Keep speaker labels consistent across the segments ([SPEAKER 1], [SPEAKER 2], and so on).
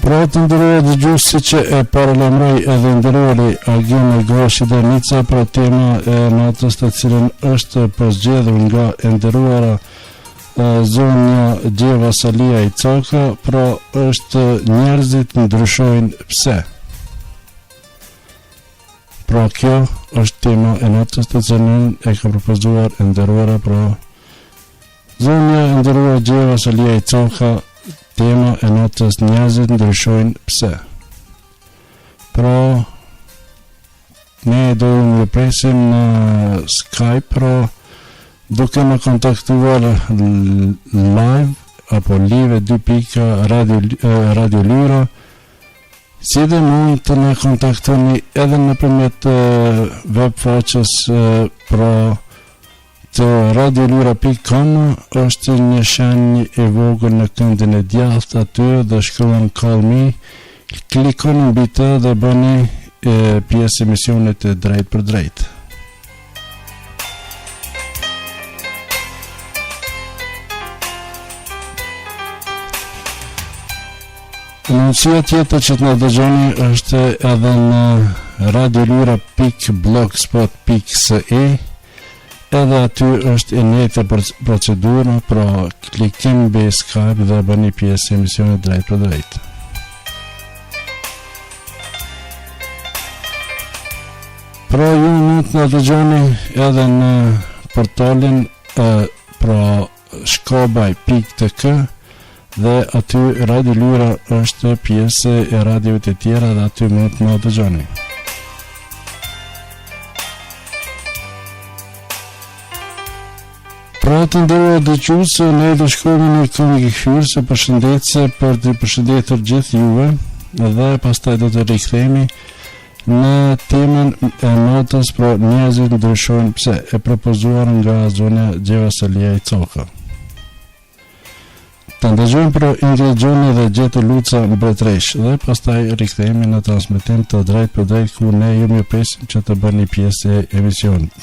[SPEAKER 1] Pra të ndërruar dëgjues, siç e paralajmëroi edhe ndërruari Argjën Goshi Dernica për tema e natës, të cilën është përzgjedhur nga e ndërruara zonja Gjeva Salia i Coka, pra është njerëzit ndryshojnë pse. Pra kjo është tema e natës, të cilën e ka propozuar e ndërruara, pra zonja e ndërruara Gjeva Salia i Coka. Tema e natës, njerëzit ndryshojnë pse. Pra, ne do në presim në Skype, pra, duke në kontaktuar live, apo live 2 Radio Lyra, si dhe mund të në kontaktoni edhe nëpërmjet web faqes, pra, të radiolyra.com, është një shenjë e vogël në këndin e djathtë aty dhe shkruan Call Me, klikoni mbi të dhe bëni pjesë emisionit e drejt për drejt. Anonsia tjetër që të na dëgjoni është edhe në radiolyra.blogspot.se, edhe aty është e njëjta procedura, pra klikim mbi Skype dhe bëni pjesë emisionit drejt për drejt. Pra ju mund të na dëgjoni edhe në portalin pra shkobaj.tk dhe aty Radio Lyra është pjesë e radiove të tjera dhe aty mund të na dëgjoni. Pra të ndërruar dëgjues, ne do shkojmë në këngë hyrëse përshëndetje për të përshëndetur gjithë juve dhe pastaj do të rikthehemi në temën e natës, pra njerëzit ndryshojnë pse, e propozuar nga zonja Gjeva Salia i Coka. Të ndëgjojmë për Ingrid Gjoni dhe Gjetë Luca Mbretresh dhe pastaj rikthehemi në transmetim të drejt për drejt, ku ne ju presim që të bëni pjesë e emisionit.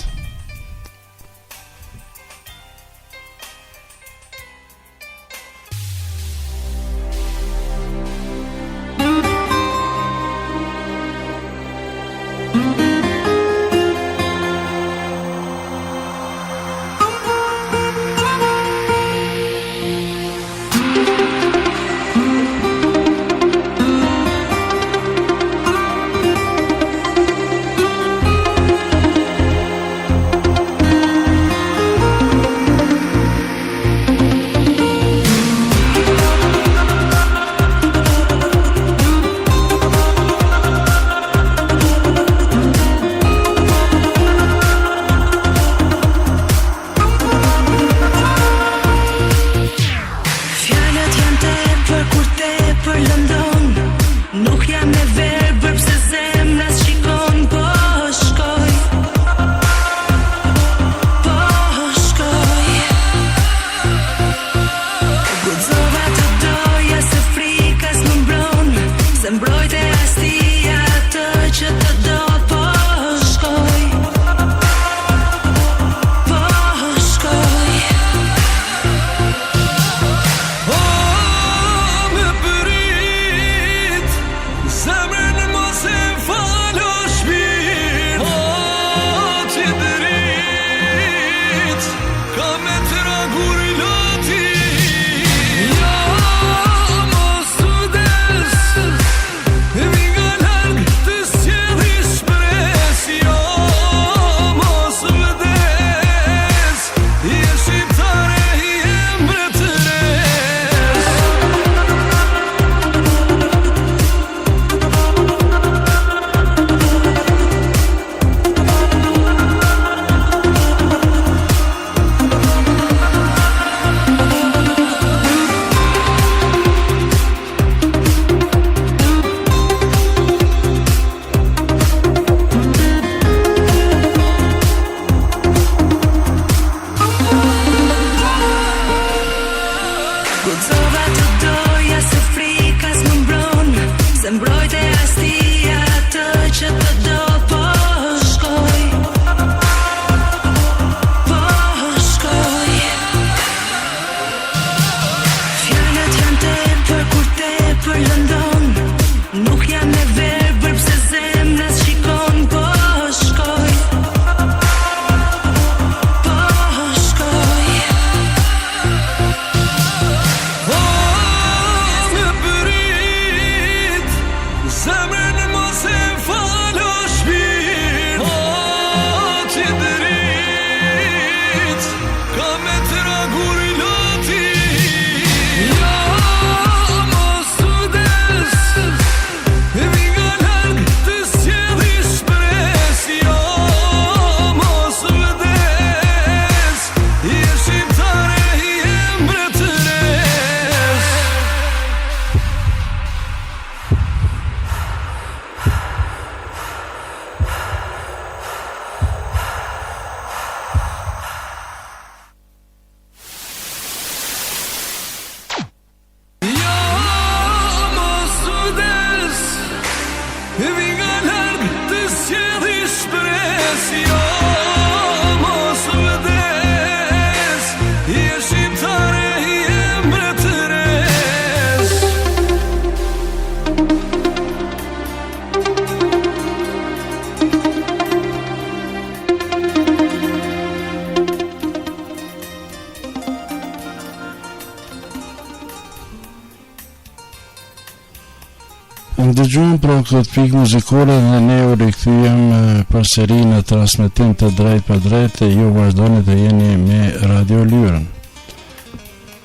[SPEAKER 2] London
[SPEAKER 1] Ndëgjojmë pra këtë pikë muzikore dhe ne u rikthyem përsëri në transmetim të drejt për drejt e ju vazhdoni të jeni me Radio Lyrën.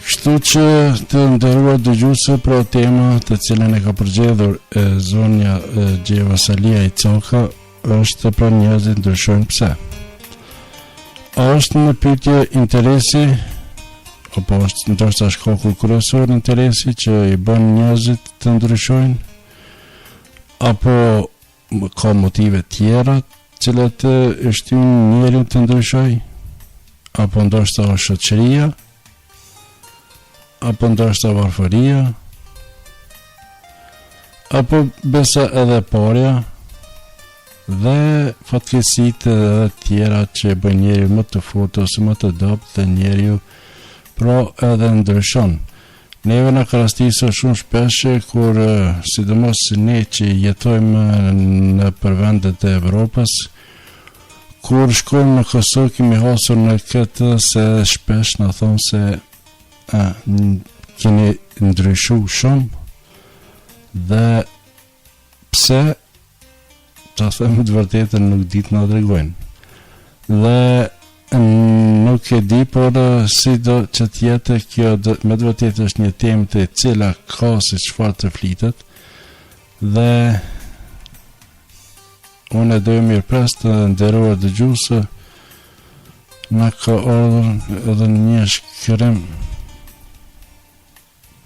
[SPEAKER 1] Kështu që të nderuar dëgjuese, pra tema të cilën e ka përgjedhur zonja Gjeva Salia i Coka është pra njerëzit ndryshojnë pse. A është në pyetje interesi apo është ndoshta shkaku kryesor interesi që i bën njerëzit të ndryshojnë? Apo ka motive tjera cilat e shtyn njeriu të ndryshoj? Apo ndoshta shoqëria? Apo ndoshta varfëria? Apo besa edhe parja dhe fatkeqësitë edhe tjera që e bën njeriu më të fortë ose më të dobët dhe njeriu pra edhe ndryshon. Neve në krastisë shumë shpeshe kur sidomos ne që jetojmë në përvendet e Evropës, kur shkojmë në Kosovë kemi hasur në këtë se shpesh në thonë se keni ndryshu shumë dhe pse të thëmë të vërtetën nuk ditë në dregojnë dhe nuk e di, por si do që tjetë kjo me të vërtetë është një temë të cila ka si çfarë të flitet dhe unë e dojë mirë pres të nderuar dëgjuese na ka ardhur edhe një shkrim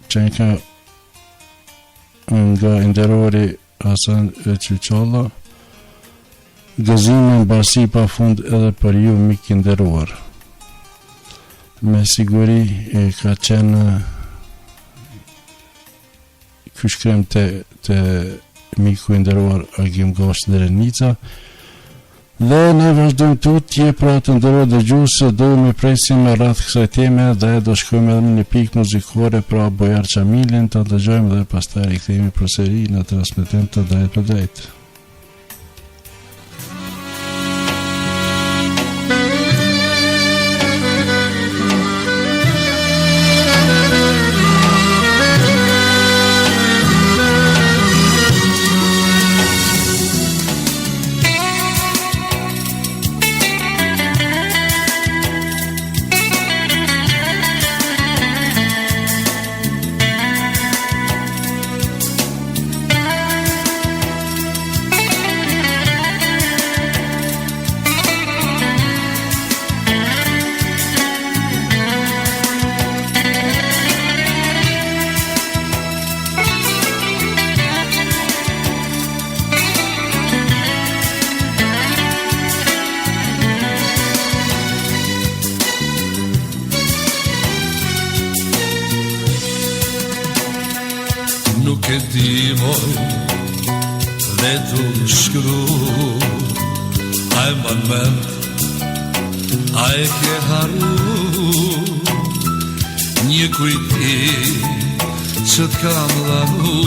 [SPEAKER 1] që ka nga nderuari Hasan Çuçolla. Gëzimi basi pa fund edhe për ju mik i nderuar. Me siguri ka qenë ky shkrim të miku i nderuar Agim Gosh Drenica dhe ne vazhdojmë tutje pra të nderuar dëgjuese, do me presim me rreth kësaj teme dhe do shkojmë edhe në një pikë muzikore pra Bojar Çamilin të dëgjojmë dhe pastaj rikthehemi përsëri në transmetim të drejt për drejt.
[SPEAKER 2] Nuk e di moj dhe tu shkru a e man mend a e ke haru një kujtim që t'kam dhanu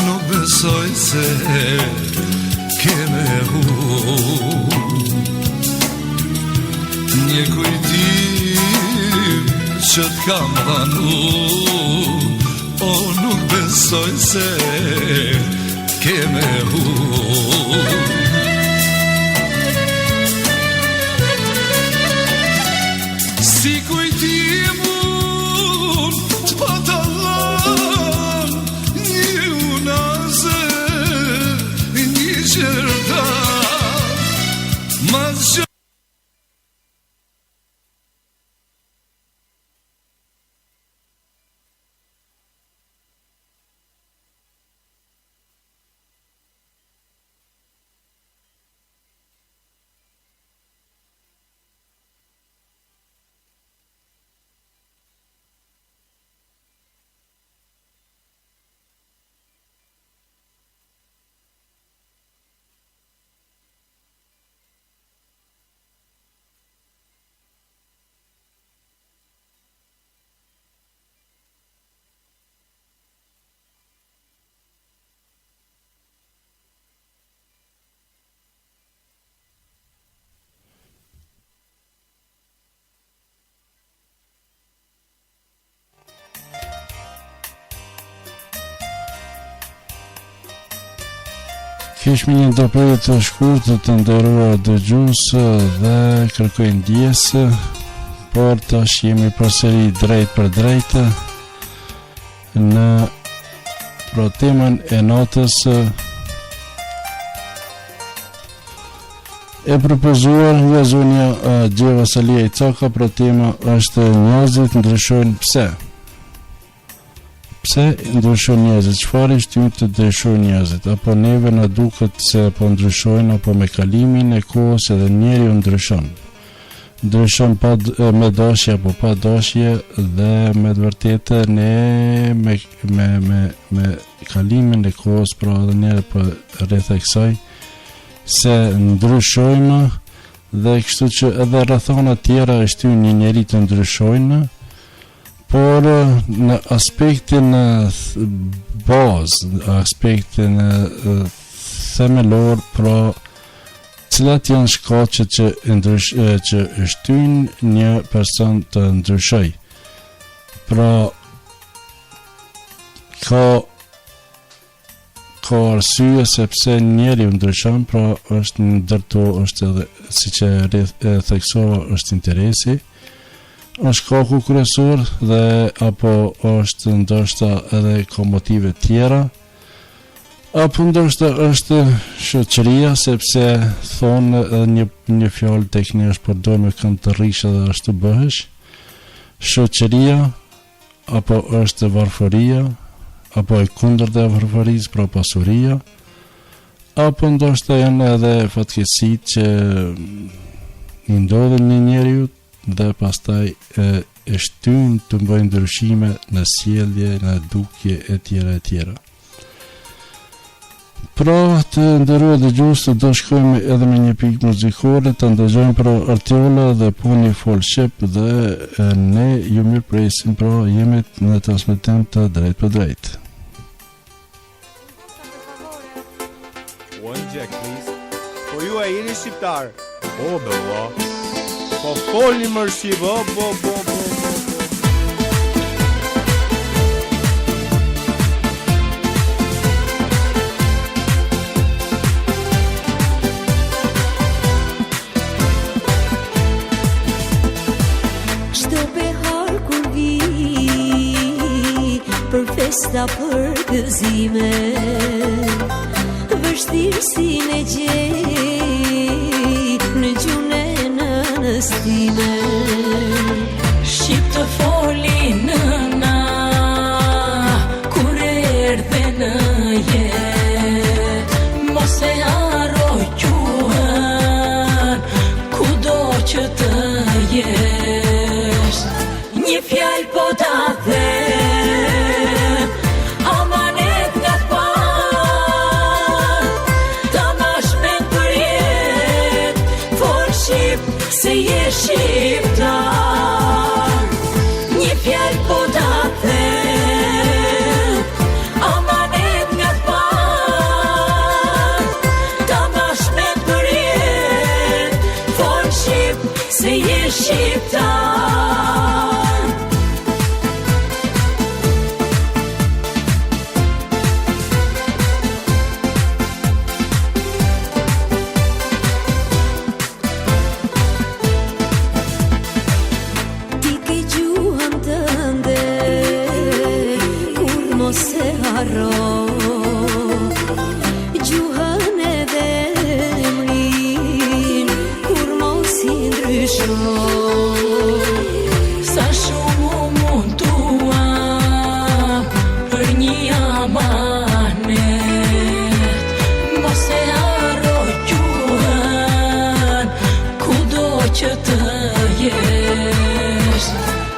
[SPEAKER 2] nuk besoj se ke me hu një kujtim që t'kam dhanu o nuk besoj se ke me hu si kujtimun t'patallan një unaze një qërta mas që
[SPEAKER 1] Kishme një ndërprerje të shkurtër të nderuar dëgjues dhe kërkoj ndjesë, por tash jemi përsëri drejt për drejt në temën e natës e propozuar nga zonja Gjeva Salia i Caka. Për tema është njerëzit ndryshojnë pse? Pse ndryshojnë njerëzit? Çfarë shtyn të ndryshojnë njerëzit? Apo neve na duket se po ndryshojnë, apo me kalimin e kohës edhe njeriu ndryshon? Ndryshon me dashje apo pa dashje, dhe me të vërtetë ne me kalimin e kohës, pra edhe njerë për rreth e kësaj, se ndryshojnë, dhe kështu që edhe rrethana tjera e shtyn një njeri të ndryshojnë, por në aspektin bazë, aspektin themelor, pra cilat janë shkaqet që shtyn një person të ndryshoj. Pra ka arsye sepse njeriu ndryshon, pra është ndërto, është edhe siç e theksova, është interesi, është shkaku kryesor, dhe apo është ndoshta edhe ka motive tjera, apo ndoshta është shoqëria, sepse thonë edhe një fjalë tek ne është përdorur me kënd të rrishë dhe ashtu bëhesh. Shoqëria, apo është varfëria, apo e kundërta e varfërisë, pra pasuria, apo ndoshta janë edhe fatkeqësitë që i ndodhin në njeriu dhe pastaj e shtyn të bëjë ndryshime në sjellje, në dukje e tjera. Pra të nderuar dëgjues, do shkojmë edhe me një pikë muzikore, të ndëgjojmë pra Artiola dhe Puni Fol Shep, dhe ne ju mirëpresim, pra jemi në transmetim të drejt për drejt.
[SPEAKER 3] One jack, please. Po ju e jeni shqiptar? Po, bëva. Po folni më shqip, po.
[SPEAKER 4] Çdo behar kur vi për festa, për gëzime, vështirësinë e gjej në gjune nënës time.
[SPEAKER 5] Shqip të foli nëna kur erdhe në jet, mos e harroj quhen kudo që të jesh. Një fjalë po ta them, amanet nga t'pan, ta mash me përjet, fol shqip se je shqiptar. Një fjalë po ta them, amanet nga t'pan, ta mash me përjet, fol shqip se je shqiptar.
[SPEAKER 4] Ti ke gjuhën tënde, kur mos e harro, gjuhën edhe emrin, kur mos I ndrysho.
[SPEAKER 5] Sa shumë u mundua për një amanet, mos e harroj quhen kudo që të jesh.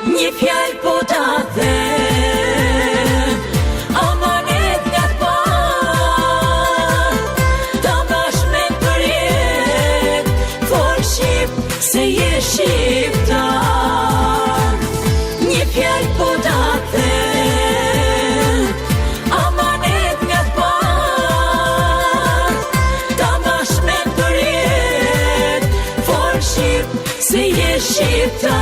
[SPEAKER 5] Një fjalë po ta them, amanet nga t'pan, ta mash me përjet, fol shqip se je shqiptar. Një fjalë po ta them, amanet nga t'pan, ta mash me përjet, fol shqip se je shqiptar.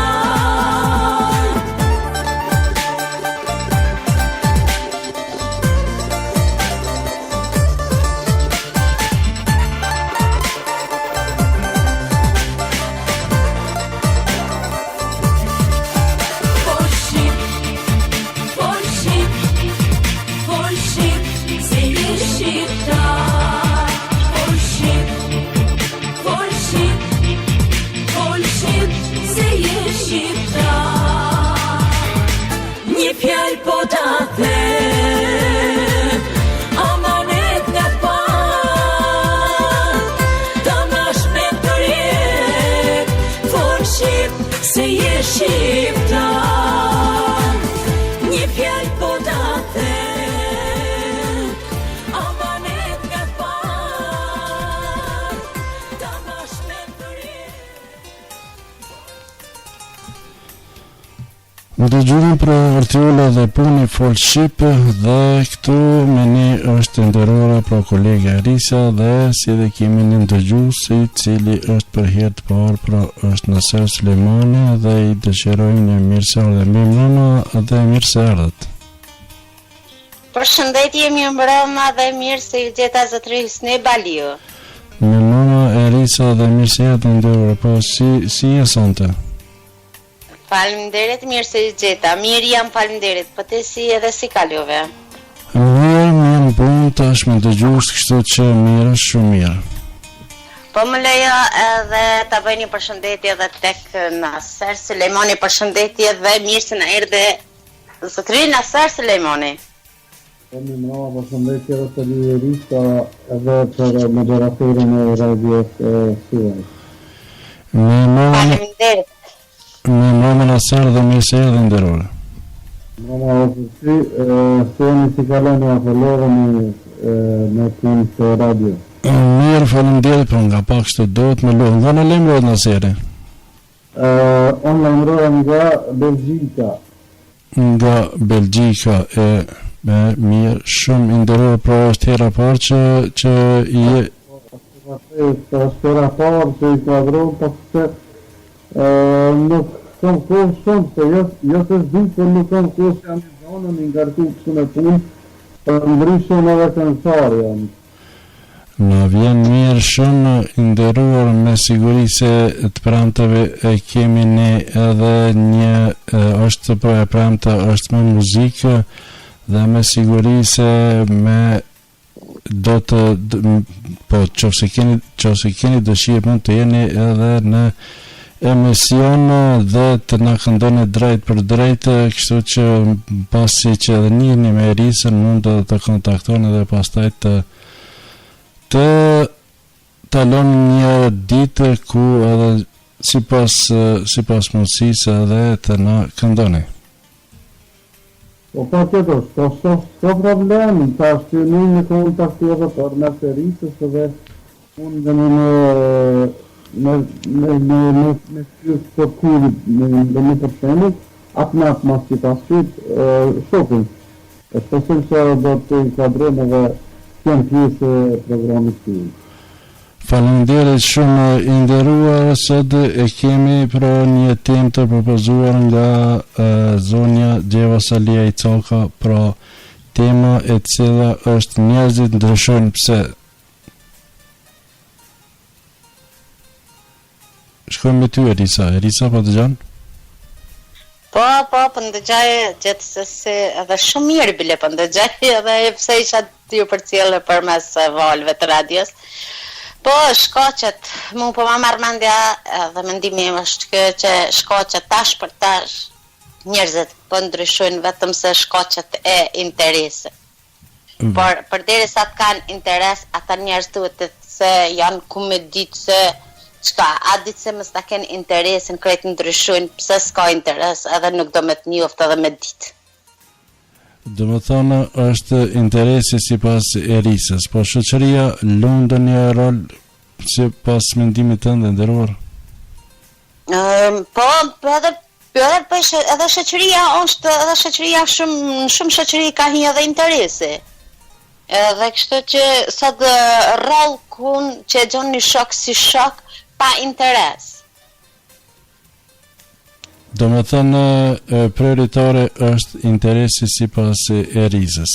[SPEAKER 1] Më të gjurëm për Artiola dhe puni fol Shqip dhe këtu me ne është ndërora pra kolega Erisa dhe si dhe kemi një ndëgjuesi cili është për herë të parë pra është Naser Sulemani dhe i dëshirojmë një mirëseardhje me mama dhe mirëseardhjet.
[SPEAKER 6] Përshëndetje, mirë mbrëma dhe mirë se ju gjeta zotëri Hysni Baliu.
[SPEAKER 1] Me mama Erisa dhe mirëseardhje ndërora, po si e sonte?
[SPEAKER 6] Faleminderit, mirë se ju gjeta. Mirë jam, faleminderit. Po te si edhe si kalove?
[SPEAKER 1] Mirë, më jam punë tash me dëgjues, kështu që mirë, shumë mirë.
[SPEAKER 6] Po më lejo edhe ta bëj një përshëndetje edhe tek Naser Sulemani, përshëndetje dhe mirë se na erdhe zotëri Naser Sulemani.
[SPEAKER 7] Po më mbrëma, përshëndetje edhe të Erisa edhe për moderatorin e radios tuaj.
[SPEAKER 6] Faleminderit.
[SPEAKER 1] Me mbrëma Naser dhe mirëseardhje ndërora.
[SPEAKER 7] Mbrëma ose thoni si kaloni apo lodheni në punë të radio.
[SPEAKER 1] Mirë, faleminderit, por nga pak kështu duhet me lodh. Nga në lajmërohet Naseri?
[SPEAKER 7] Unë lajmërohem nga Belgjika.
[SPEAKER 1] Nga Belgjika me mirë, shumë i nderuar, pra është hera parë që i je...
[SPEAKER 7] Është hera parë që i kuadron, po se nuk kam kohë shumë, se jo se zdi, por nuk kam kohë që jam i zonën, i ngarku kështu me punë, për ndryshon edhe këngëtar janë.
[SPEAKER 1] Në vjen mirë shumë i nderuar, me siguri se të premtave e kemi ne edhe një, është po e premta, është me muzikë dhe me siguri se me do të, po qofse keni dëshirë mund të jeni edhe në emision dhe të na këndoni drejt për drejt, kështu që pasi që edhe njihni me Erisën mund të kontaktoni dhe pastaj të talon një ditë ku edhe sipas mundësisë edhe të na këndoni.
[SPEAKER 7] Po pa tjetër, s'ka problem, ta shtyni një kontaktu edhe për mes Erisës edhe unë dhe me shkyrë për kurit dhe një përshemit, atë natë mas që pasit shokin. E shpesim që do të inkuadrojmë edhe kënë pjesë e programit të ju.
[SPEAKER 1] Faleminderit shumë i nderuar, sot e kemi pra një temë të propozuar nga zonja Gjeva Salia i Coka, pra tema e cila është njerëzit ndryshojnë pse. Shkojmë me ty Erisa po dëgjon?
[SPEAKER 6] Po ndëgjaj gjithsesi edhe shumë mirë bile po ndëgjaj edhe pse isha ty përcjellë përmes valve të radios. Po shkaqet, mu po ma marr mendja edhe mendimi im është kjo që shkaqet tash për tash njerëzit po ndryshojnë vetëm se shkaqet e interesi. Por përderisa të kanë interes, ata njerëz duhet se janë ku me ditë se çka, a ditë se mos ta kenë interesin krejt ndryshojnë, pse s'ka interes edhe nuk do me të njoft edhe me ditë.
[SPEAKER 1] Do më thonë është interesi si pas Erisës, po shoqëria lundë një rol si pas mendimit të nderuar?
[SPEAKER 6] Po edhe shoqëria është, edhe shoqëria shumë shoqëri ka një edhe interesi. Edhe kështu që sot rrallë kun që e gjon një shok si shok pa interes.
[SPEAKER 1] Do më thënë prioritare është interesi si pas Erisës.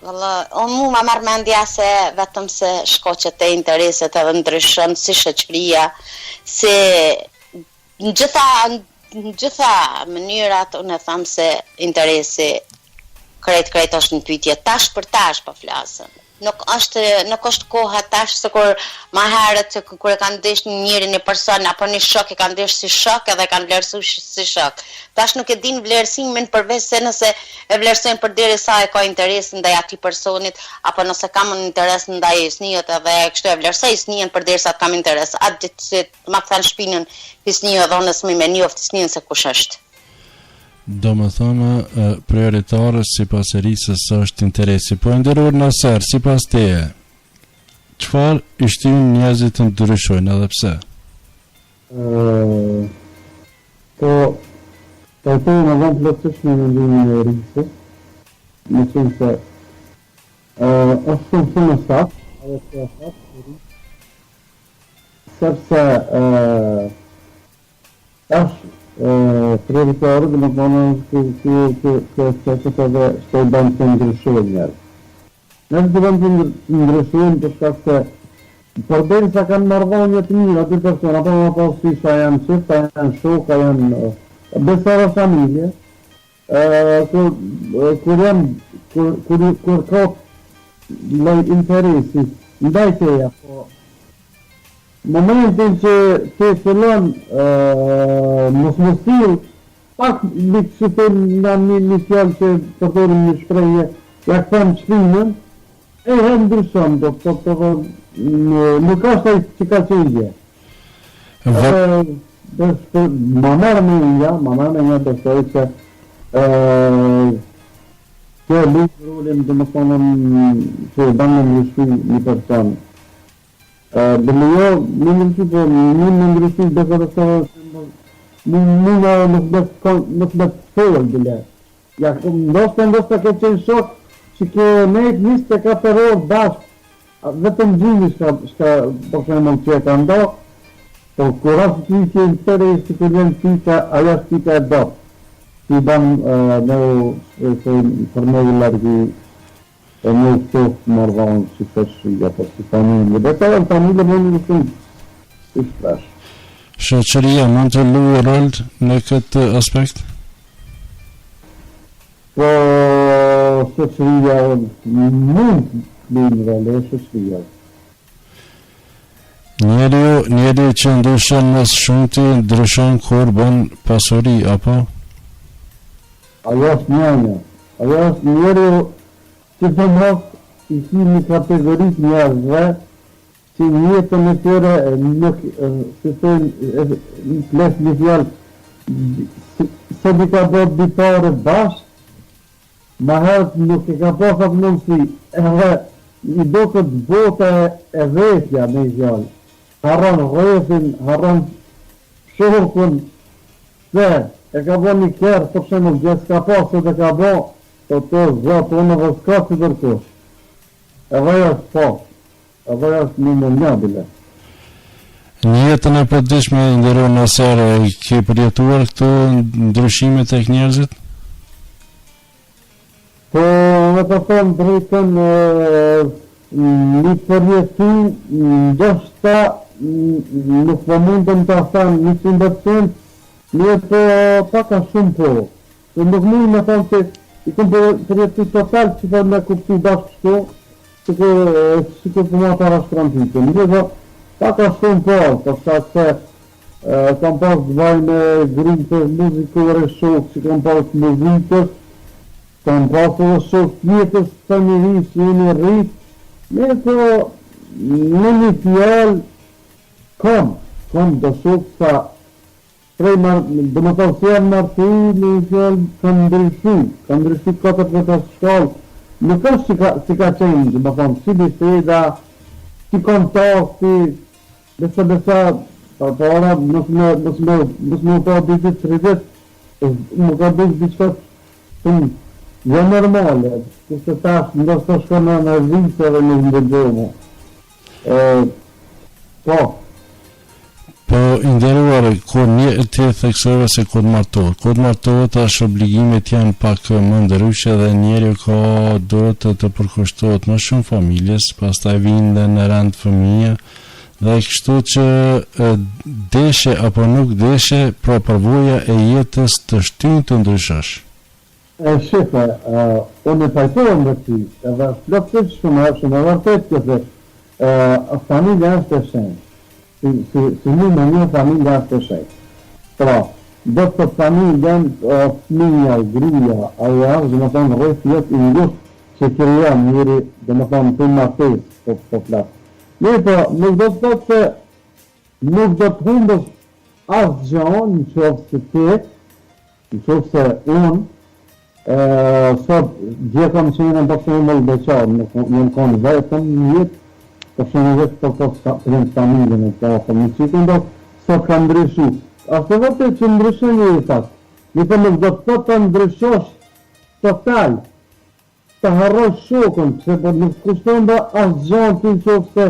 [SPEAKER 6] Unë mu ma marrë mendja se vetëm se shkoqet e intereset edhe ndryshën si shoqëria, se në gjitha mënyrat unë e thamë se interesi krejt është në pyetje, tash për tash po flasëm. Nuk është koha tash se kur ma herët se kur e kanë ndesh njëri një person apo një shok e kanë ndesh si shok edhe kanë vlerësuar si shok. Tash nuk e din vlerësimin përveç se nëse e vlerësojnë përderisa e ka interes ndaj atij personit apo nëse kam një interes ndaj Hysniut edhe kështu e vlerësoj Hysnien përderisa të kam interes. Atë ditë që ma kthan shpinën Hysniu dhonës më me njoft Hysnien se kush është.
[SPEAKER 1] Do më thonë, prioritarë si pas Erisës është interesi. Po nderuar Naser, si pas teje, qëfar i shtyjnë njerëzit të ndryshojnë edhe pse?
[SPEAKER 7] Po, Tajtojnë në vënd plotësisht në mendimin e rrisës, në qenë se është shumë e saktë, edhe që e saktë, sepse është prioritare dhe më thonë që edhe shtë i banë të ndryshojnë njerë. Ne të banë të ndryshojnë për shkak se përderi sa kanë marrëdhënie të mira dy persona, apo si sa janë çifta, janë shoka, janë besore familje, kur ka lloj interesi ndaj teja, po në momentin që të fillon mos pak likësitin nga një fjallë që përdorim një shprehje, ja këtëm qëllimin, e hem ndryshon, nuk është ai që ka qenë. Ma merë me një besoj që kjo lukë rolin dhe më thonë që e banë në ndryshu një person. Dhe me jo, në ndryshu, po në ndryshu dhe këtë të nuk me të folë bile. Ja, ndoshta ke qenë shok që ke nejtë 24 orë bashkë, vetëm gjimi shka për shemë që e ka ndo, po kur asë që i që në tëre i që këllën pika, aja është pika e do. Që i banë për me i largi e me i të mërvanë që të shqyja për si familje. Dhe të e në familje më një shumë i shpesh.
[SPEAKER 1] Shoqëria mund të luajë rol në këtë aspekt?
[SPEAKER 7] Po shoqëria mund të luajë rol e shoqëria.
[SPEAKER 1] Njeri që ndryshon mes shumti ndryshon kur bën pasuri, apo?
[SPEAKER 7] Ajo është njënja. Ajo është njeri që të mos i si një kategorit njerëzve që njëtën e tëre nuk, se të ples një fjallë, se di ka bërë ditare bashkë, ma herët nuk e ka pasat mundësi, edhe i do këtë bote e vetja me i fjallë. Harron rrethin, harron shorkun, se e ka bo një kërë, për shemë gjithë ka pasët e ka bo, të zotë unë dhe s'ka që dërkosh. Edhe është po, edhe është një një bile.
[SPEAKER 1] Në jetën e përdishme ndërru në sere, ke përjetuar këto ndryshime tek njerëzit?
[SPEAKER 7] Po, me të thonë drejtën, një përjetu, ndoshta nuk po mundëm të thamë 100%, një po paka shumë po. Se nuk mundë me thonë që i kom përjetu total që të me kuptu bashkë shko, që ke përma të rashtrantitën. Një po paka shumë po, përsa se kam pas të vaj me grupë muzikore shok, që kam pas muzikës, kam pas edhe shok tjetës të një rrisë, që jeni rritë, me po në një fjallë, kom do shok sa prej dhe më thonë se janë martu në fjallë kam ndryshu 4-5 shkallë, nuk është si ka qenë, dhe më thonë, si biseda, si kontakti, besa, po ora, nësë me po ditit sritit, më ka bëjt diqka jo normale, këse tash, ndoshta shkona në vise dhe në ndërgjome.
[SPEAKER 1] Po, nderuar, kur një të theksove se kur martohet, është obligimet janë pak më ndryshe dhe njeri ka duhet të përkushtohet më shumë familjes, pastaj vinë dhe në rand fëmijë, dhe kështu që deshe apo nuk deshe, pra përvoja e jetës të shtyn të ndryshosh.
[SPEAKER 7] Shefe, unë e pajtojnë dhe ti, edhe plotësisht shumë e vërtet këse, familja është e shenjë. Si një me një familja është e shenjë. Pra, do të familjen, fëmija, gruja, aja, dhe më thonë rreth jetë i ngusht që kërëja njëri, dhe më thonë të martes, po flasë. Një po, nuk do të thotë se nuk do të humbës asë gjonë, në qofë se te, në qofë se unë, sot gjithëm që jene për shumë mëllë beqarë, në konë vetëm një jetë, për shumë vetë për të rëndë familjen e të afër, në qikën do sot ka ndryshu. Ashtë vërte që ndryshu një i faktë, Nuk do të thotë të ndryshosh total, të harrosh shokun, se po nuk kushton dhe asë gjanë ty qoftë se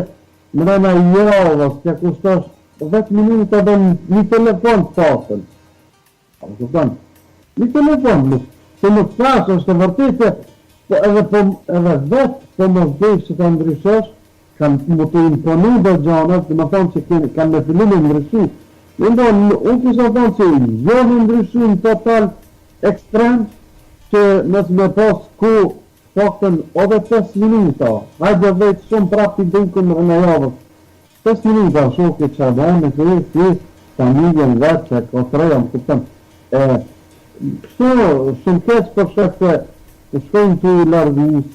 [SPEAKER 7] mrena javës, që kushtosh 10 minuta dhe një telefon të pasën. Një telefon, se nuk thash është të vërtit se edhe vetë, po më vdesh që të ndryshosh, kanë më të imponu dhe gjanët, dhe më thonë që kanë me fillu me ndryshu. Unë kisha thonë që jo me ndryshu në total ekstrem, që nësë me pas ku faktën ode 5 minuta, hajde vetë shumë prapti dukën në javës. 5 minuta, shoki që adhe, në familjen vetë që ka treja, më kuptëm. Kështu shumë keq për shek se të shkojnë të largus.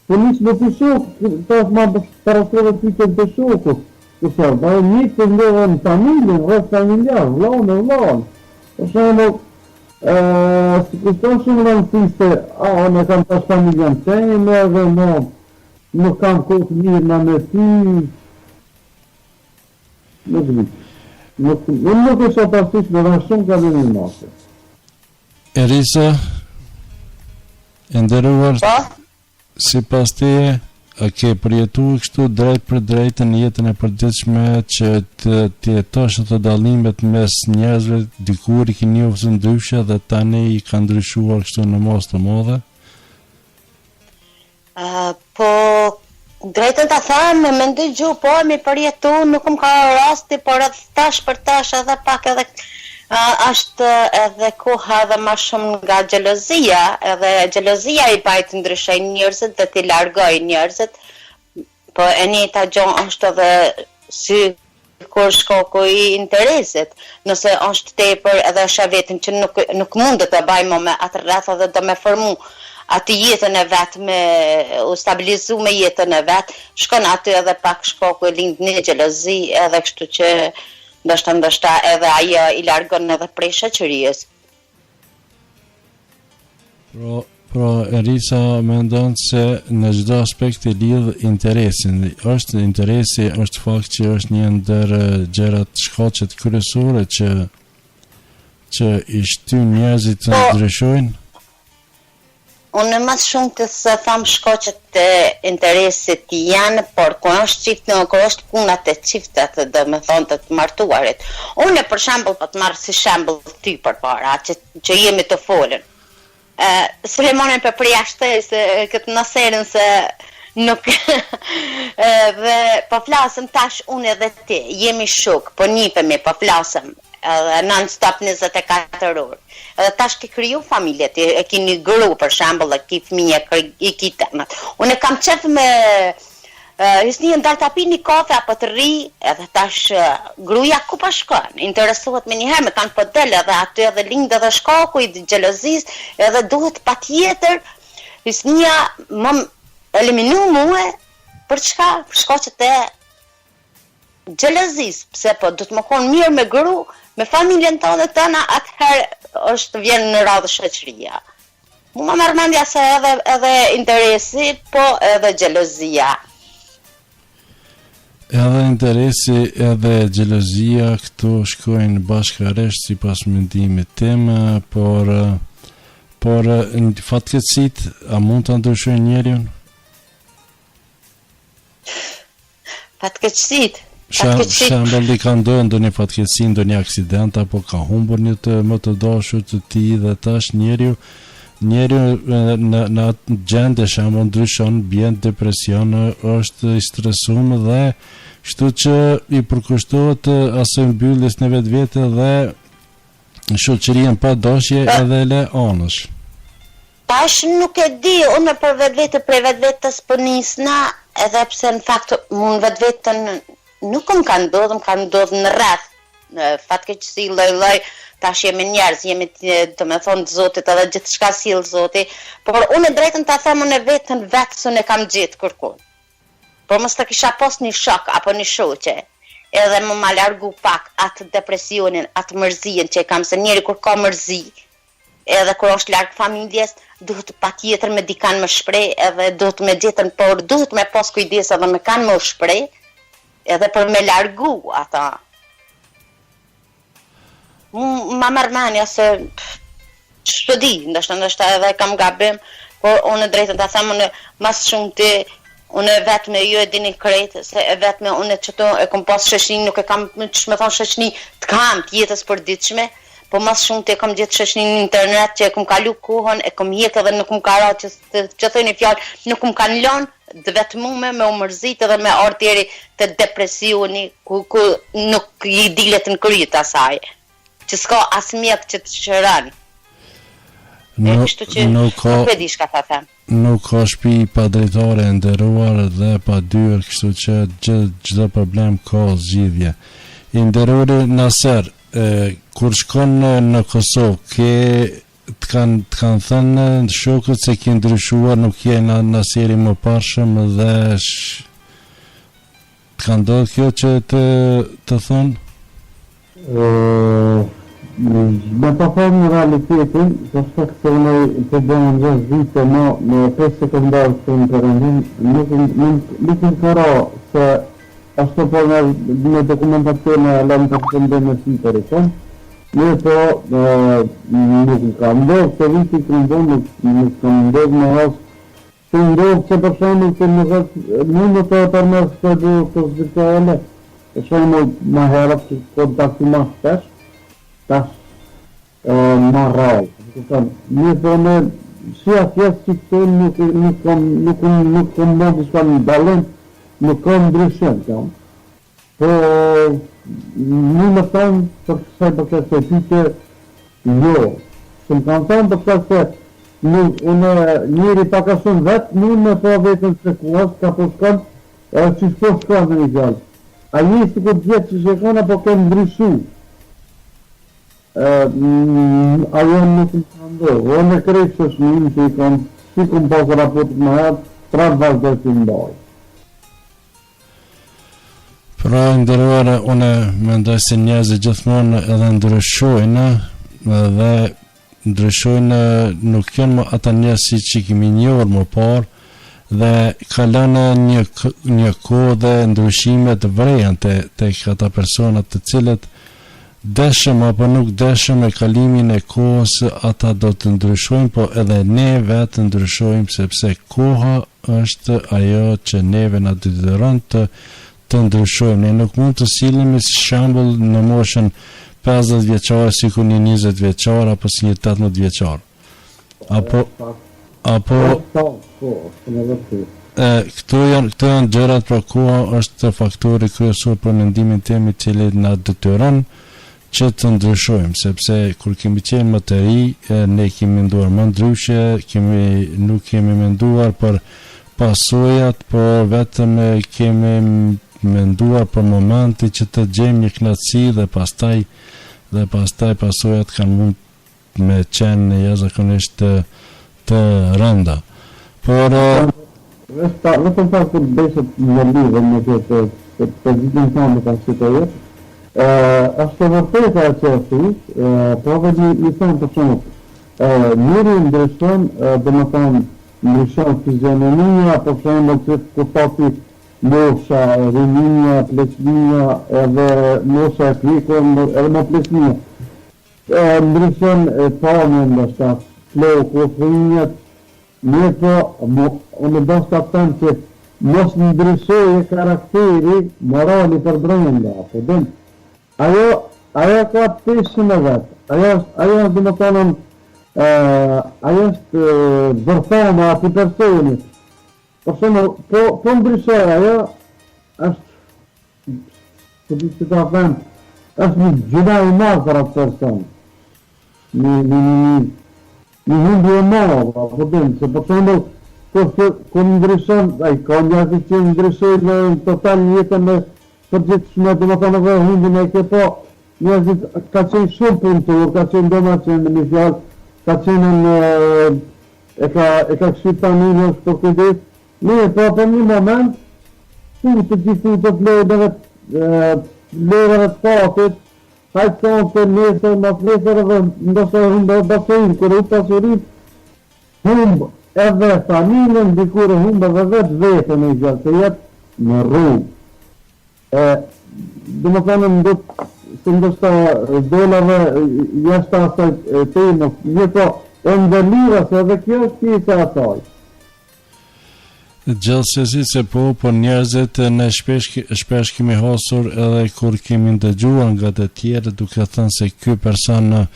[SPEAKER 7] Po nisë në të shokë, të është ma parastreve të të të shokë. Kështu, da e një të ndodhe në familjen, rrët familjar, vlaun e vlaun. Për shumë, si kushton shumë në nësi se, në kam tash familjen teme dhe nuk kam kohë mirë në me ty. Nuk isha pasish me dhe shumë ka dhe një masë.
[SPEAKER 1] Erisa, e nderuar, si pas teje, a ke përjetu kështu drejt për drejtë në jetën e përditshme që të jetosh të dallimet mes njerëzve, dikur I ke njohur ndryshe dhe tani I ka ndryshuar kështu në mos të madhe?
[SPEAKER 6] Po drejtën ta them, me ndëgju, po me përjetu, nuk më ka rasti, por edhe tash për tash edhe pak edhe është edhe koha edhe ma shumë nga xhelozia, edhe xhelozia I bajt ndryshoj njerëzit dhe t'i largoj njerëzit, po e njëjta gjë është edhe si kur shkoku I interesit, nëse është tepër edhe është vetëm që nuk mund të baj më me atë rreth dhe do me formu atë jetën e vetë, me u stabilizu me jetën e vetë, shkon aty edhe pak shkoku I lind një xhelozi edhe kështu që ndoshta edhe ajo I largon edhe prej shoqërisë.
[SPEAKER 1] Pro Erisa mendon se në çdo aspekt I lidh interesin. Është interesi, është fakt që është një ndër gjërat shkaqet kryesore që I shtyn njerëzit të ndryshojnë.
[SPEAKER 6] Unë më shumë të se tham shkaqet e interesit janë, por kur është puna të çiftet, dhe me thonë të martuarit. Unë për shembull po të marr si shembull ty përpara, që jemi të folën. Sulejmanin për përjashtoj se këtë nëserën se nuk dhe po flasëm tash unë edhe ti, jemi shok, po njipemi, po flasëm edhe non-stop 24 orë. Edhe tash ke kriju familje, ti e ki një gru për shembull, e ki fëmijë, I ki temat. Unë kam qef me hisni ndalë ta pi një kafe apo të ri, edhe tash gruja ku pa shkon, interesohet me njëherë, me kanë po del edhe aty edhe lind edhe shkaku I xhelozis, edhe duhet patjetër hisnia më eliminu mua për çka? Për shkaqet e xhelozis, pse po do të më kon mirë me gru, me familjen tonë dhe tëna, atëherë është vjen në radhë shoqëria. Mu më merr mendja se edhe interesi, po edhe xhelozia.
[SPEAKER 1] Edhe interesi edhe xhelozia këtu shkojnë bashkërisht sipas mendimit tim, por fatkeqësit a mund ta ndryshojnë njeriu?
[SPEAKER 6] Fatkeqësit
[SPEAKER 1] Shembull I ka ndonjë fatkeqësi, ndonjë aksident apo ka humbur një të më të dashur të tij dhe tash njeriu në atë gjendje shembull ndryshon, bjen depresion, është I stresuar dhe kështu që I përkushtohet asaj mbylljes në vetvete dhe shoqërinë pa dashje edhe le anësh.
[SPEAKER 6] Tash nuk e di, unë për prej vetvetes po nisna, edhe pse në fakt unë vetvetën nuk më kanë ndodhur në rreth, në fatkeqësi lloj-lloj, tash jemi njerëz, jemi të me thonë të Zotit edhe gjithçka sill Zoti, por unë drejtën ta them unë vetën vetë se ne kam gjetë kërkun. Por mos të kisha pas një shok apo një shoqe, edhe më ma largu pak atë depresionin, atë mërzien që kam, se njeri kur ka mërzi, edhe kur është larg familjes, duhet patjetër me dikan më shpreh, edhe duhet me gjetën, por duhet me pas kujdes edhe me kanë më shpreh, edhe për me largu ata. Ma marr mendja se ç'po di, ndoshta edhe kam gabim, por unë drejtën ta them, unë mas shumë ti unë vetëm ju e dini krejt se vetëm unë çto e kam pas shoqëni, nuk e kam ç'më thon shoqëni të kam të jetës përditshme, po mas shumë ti kam gjetë shoqëni në internet që e kam kalu kohën, e kam hjek edhe nuk më ka ra që thënë fjalë, nuk më kanë lënë të vetmume me umërzit edhe me artjeri të depresioni ku nuk i dilet në kryet asaj, që s'ka as mjek që të shëran. Kështu që nuk e di shka ta them.
[SPEAKER 1] Nuk ka shtëpi pa drejtare e nderuar dhe pa dyer, kështu që çdo problem ka zgjidhje. I nderuari Naser, kur shkon në Kosovë, të kanë thënë shokët se ke ndryshuar, nuk je në seri më parshëm dhe të kanë ndodhur kjo që të thonë?
[SPEAKER 7] Me të thonë në realitetin, të shkak se unë të bëjmë 6 vite me 5 sekundarë të në përëndim, nuk në këra se ashtë po në dokumentacione e lëmë të përëndim në si të rikon, ne po nuk në ka ndodhë, të viti të ndodhë, nuk ka ndodhë me asë, të ndodhë që për shumë të në të përmës të virtuale, e shumë më herët që kontakti ma shpesh, tash ma rrallë. Një thonë, si atjes që këtu nuk kom mund shka një dalim, nuk kom ndryshim, po një më thonë për kësaj për kësaj të pyke, jo. Që më kanë thonë për kësaj se njëri paka shumë vetë, një me po vetën se kuas, ka po shkon, që shpo shkon në një gjallë. A një si këtë gjithë që shkona, po kemë ndryshu. Ajo nuk më të ndohë, unë e krejtë që shminë që i kam, si kom pasë raportit më herë, pratë vazhdoj të ndojë.
[SPEAKER 1] Pra, ndërruare, une mendoj se njerëzit gjithmonë edhe ndryshojnë, dhe ndryshojnë nuk janë më ata njerëz si që kemi njohur më parë, dhe kalon një kohë dhe ndryshime të vreja tek ata persona të cilët dëshëm apo nuk dëshëm e kalimin e kohës ata do të ndryshojnë, po edhe ne vetë ndryshojmë, sepse koha është ajo që neve na detyron të ndryshojmë. Ne nuk mund të sillemi si shembull në moshën 50 vjeçare sikur një 20 vjeçar apo si një 18 vjeçar. Apo këto janë gjërat, pra koha është faktori kryesor për mendimin tim i cili na detyron që të ndryshojmë, sepse kur kemi qenë më të ri, ne kemi menduar më ndryshe, nuk kemi menduar për pasojat, por vetëm kemi menduar për momenti që të gjejmë një kënaqësi dhe pastaj pasojat kanë mund me qenë jashtëzakonisht të rënda. Por
[SPEAKER 7] vetëm sa kur besët në lidhje me këtë pozitin tonë të situatë, është vërtetë ajo që thua, po vëni i them për shembull, njëri ndryshon, domethënë ndryshon fizionomia, për shembull që kuptoti mosha, rinia, pleqënia, edhe mosha e krikën, edhe më pleqënia. Ndryshon pamjen, ndoshta floku, fëmijët, ne po, unë do të them që mos ndryshojë karakteri, morali për brenda, apo dem. Ajo ka peshën e vetë, ajo dhe më tonon, ajo është vërthama ati personit. Por shumë, po ndryshoj, ajo është, që ta them, është një gjuna i madhë për atë person. Një hundi e madhë, po dem, se por shumë, ko ndryshon, ka njëzit që ndryshoj në total jetën me përgjithshme, dhe më thonë dhe hundin e ke po, njerëzit ka qenë shumë punëtur, ka qenë doma qenë në një fjallë, ka qenë e ka këshit familjes për kujdes, ne po për një moment, të gjithu të vlerëve të patit, hajtë tonë të nesër, ma flesër edhe ndosë humbë e basorin, kërë u pasurin, humbë edhe familjen, dikur e humbë edhe vetë vetën e gjallë, të jetë në rrugë. Dhe më thënë, se ndoshta dolave jashtë asaj temës, po ndërlira se edhe kjo është pjesë e asaj.
[SPEAKER 1] Gjithsesi se po njerëzit ne shpesh kemi hasur edhe kur kemi ndëgjuar nga të tjerë duke thënë se ky person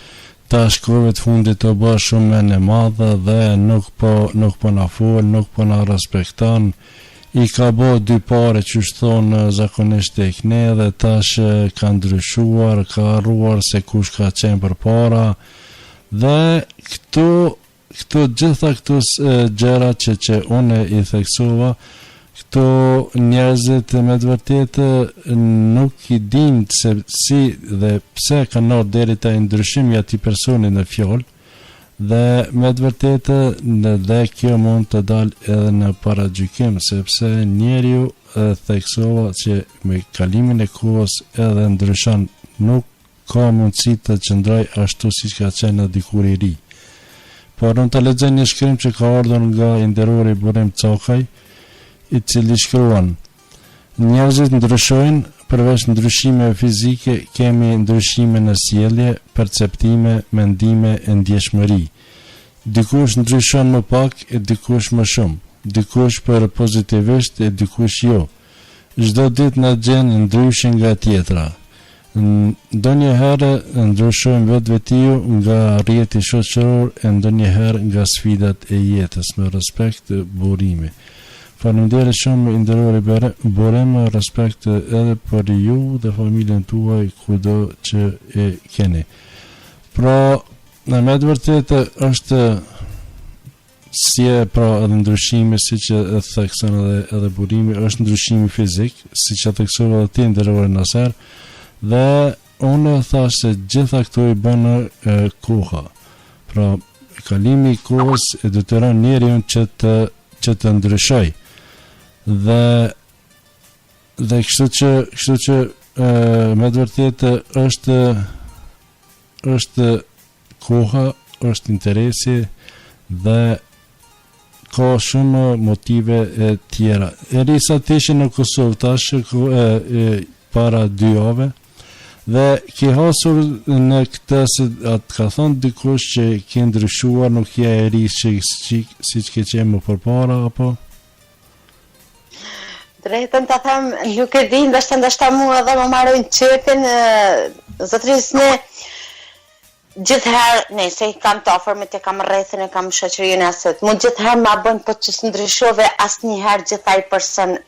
[SPEAKER 1] tash kohëve të fundit të bë shumë e madhe dhe nuk po na fol, nuk po na respekton. I ka bë dy pare që thonë zakonisht tek ne dhe tash ka ndryshuar, ka harruar se kush ka qenë përpara dhe këto gjitha këto gjëra që unë i theksova, këto njerëzit me të vërtetë nuk i din se si dhe pse kanë ardhur deri te ndryshimi i atij personi në fjalë dhe me të vërtetë dhe kjo mund të dalë edhe në paragjykim sepse njeriu theksova që me kalimin e kohës edhe ndryshon, nuk ka mundësi të qëndroj ashtu siç ka qenë dikur i ri. Por unë të lexoj një shkrim që ka ardhur nga i nderuari Burim Cokaj, i cili shkruan: njerëzit ndryshojnë, përveç ndryshimeve fizike, kemi ndryshime në sjellje, perceptime, mendime e ndjeshmëri. Dikush ndryshon më pak e dikush më shumë, dikush për pozitivisht e dikush jo. Çdo ditë na gjen ndryshe nga tjetra. Ndonjëherë ndryshojmë vetvetiu nga rrjeti shoqëror e ndonjëherë nga sfidat e jetës. Me respekt, Burimi. Faleminderit shumë i nderuar Burim, respekt edhe për ju dhe familjen tuaj kudo që e keni. Pra, me të vërtetë është si e pra edhe ndryshimi siç e thekson edhe Burimi, është ndryshimi fizik, siç e theksova edhe ti nderuar Naser. Dhe unë thash se gjitha këto i bënë koha. Pra, kalimi i kohës e detyron njeriun që të ndryshoj. Dhe kështu që me të vërtetë është koha, është interesi dhe ka shumë motive e tjera. Erisa të ishin në Kosovë tash para 2 javë. Dhe ki hasur në këtë se atë ka thonë dikush që ke ndryshuar, nuk je e ri si që ke qenë më përpara, apo?
[SPEAKER 6] Drejtën të them, nuk e din, ndashta mua edhe më marrojnë qepin, zotëris ne gjithherë, se i kam të afërmit, e kam rrethin, e kam shoqërinë aset, mund gjithherë ma bën, po që së ndryshove asnjëherë gjithaj person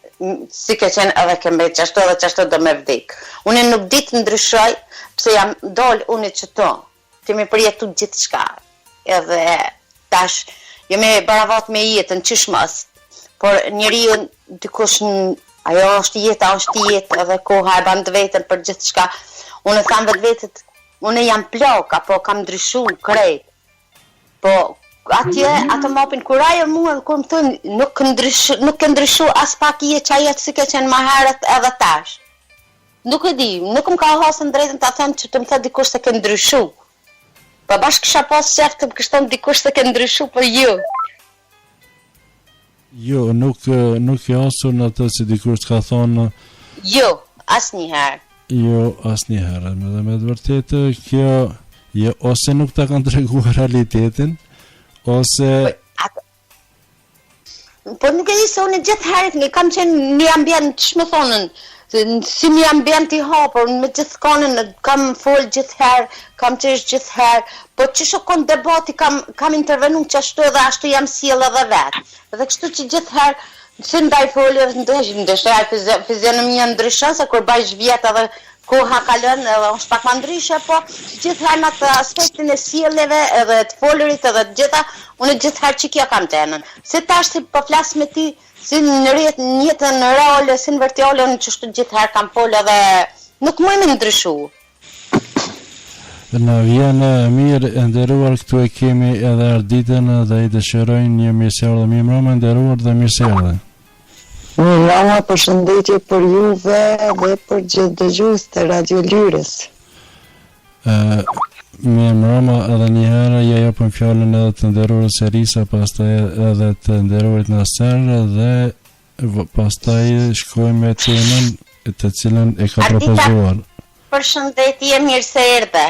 [SPEAKER 6] si ke qenë edhe ke mbet qashtu do me vdik. Unë nuk di të ndryshoj, pse jam dol unë qëto, të me përjetu gjithë shka, edhe tash, jemi baravat me jetën, qysh mos, por njeriu dikush, ajo është jeta, edhe koha e ban të vetën për gjithë shka, unë tham vetë, unë jam plok, apo kam ndryshu krejt, po atje, ato mapin kur ajo mua kur më thon nuk ke ndryshu as pak je çaja si ke qenë më herët edhe tash. Nuk e di, nuk më ka hasën drejtën ta them që të më thë dikush se ke ndryshu. Po bashkë kisha pas qef të më kështon dikush se ke ndryshu, po jo.
[SPEAKER 1] Jo, nuk e hasur në të si dikush ka thonë.
[SPEAKER 6] Jo, asnjëherë.
[SPEAKER 1] Jo, asnjëherë. Dhe me të vërtetë kjo ose nuk ta kanë treguar realitetin, ose
[SPEAKER 6] po nuk e di se unë gjithë herët nga kam qenë një ambient, ç'më thonën, si një ambient i hapur, me gjithë konën, kam fol gjithë herë, kam qesh gjithë herë, po që shokon debati kam intervenu që ashtu edhe ashtu jam sjell edhe vetë. Dhe kështu që gjithë herë, si ndaj folje, ndeshtaj fizionomia ndryshon, se kur bajsh vjet edhe koha kalon edhe është pak më ndryshe, po gjithherë në atë aspektin e sjelljeve edhe të folurit edhe të gjitha, unë gjithherë që kjo kam tenën. Se tash si po flas me ti, si në jetën në reale, si në virtuale, unë çështë gjithherë kam folë edhe nuk më me ndryshu.
[SPEAKER 1] Në vjen mirë e nderuar, këtu e kemi edhe Arditën dhe i dëshirojnë një mirësjellje dhe mirëmbrëmje nderuar dhe mirësjellje.
[SPEAKER 8] Rama, përshëndetje për juve dhe për gjithë dëgjues të Radio Lyrës.
[SPEAKER 1] Mirëmbrëmje edhe një herë, ja japim fjalën edhe të nderuarës Erisa, pastaj edhe të nderuarit Naser dhe pastaj shkojmë me temën të cilën e ka propozuar.
[SPEAKER 6] Përshëndetje, mirë se erdhe.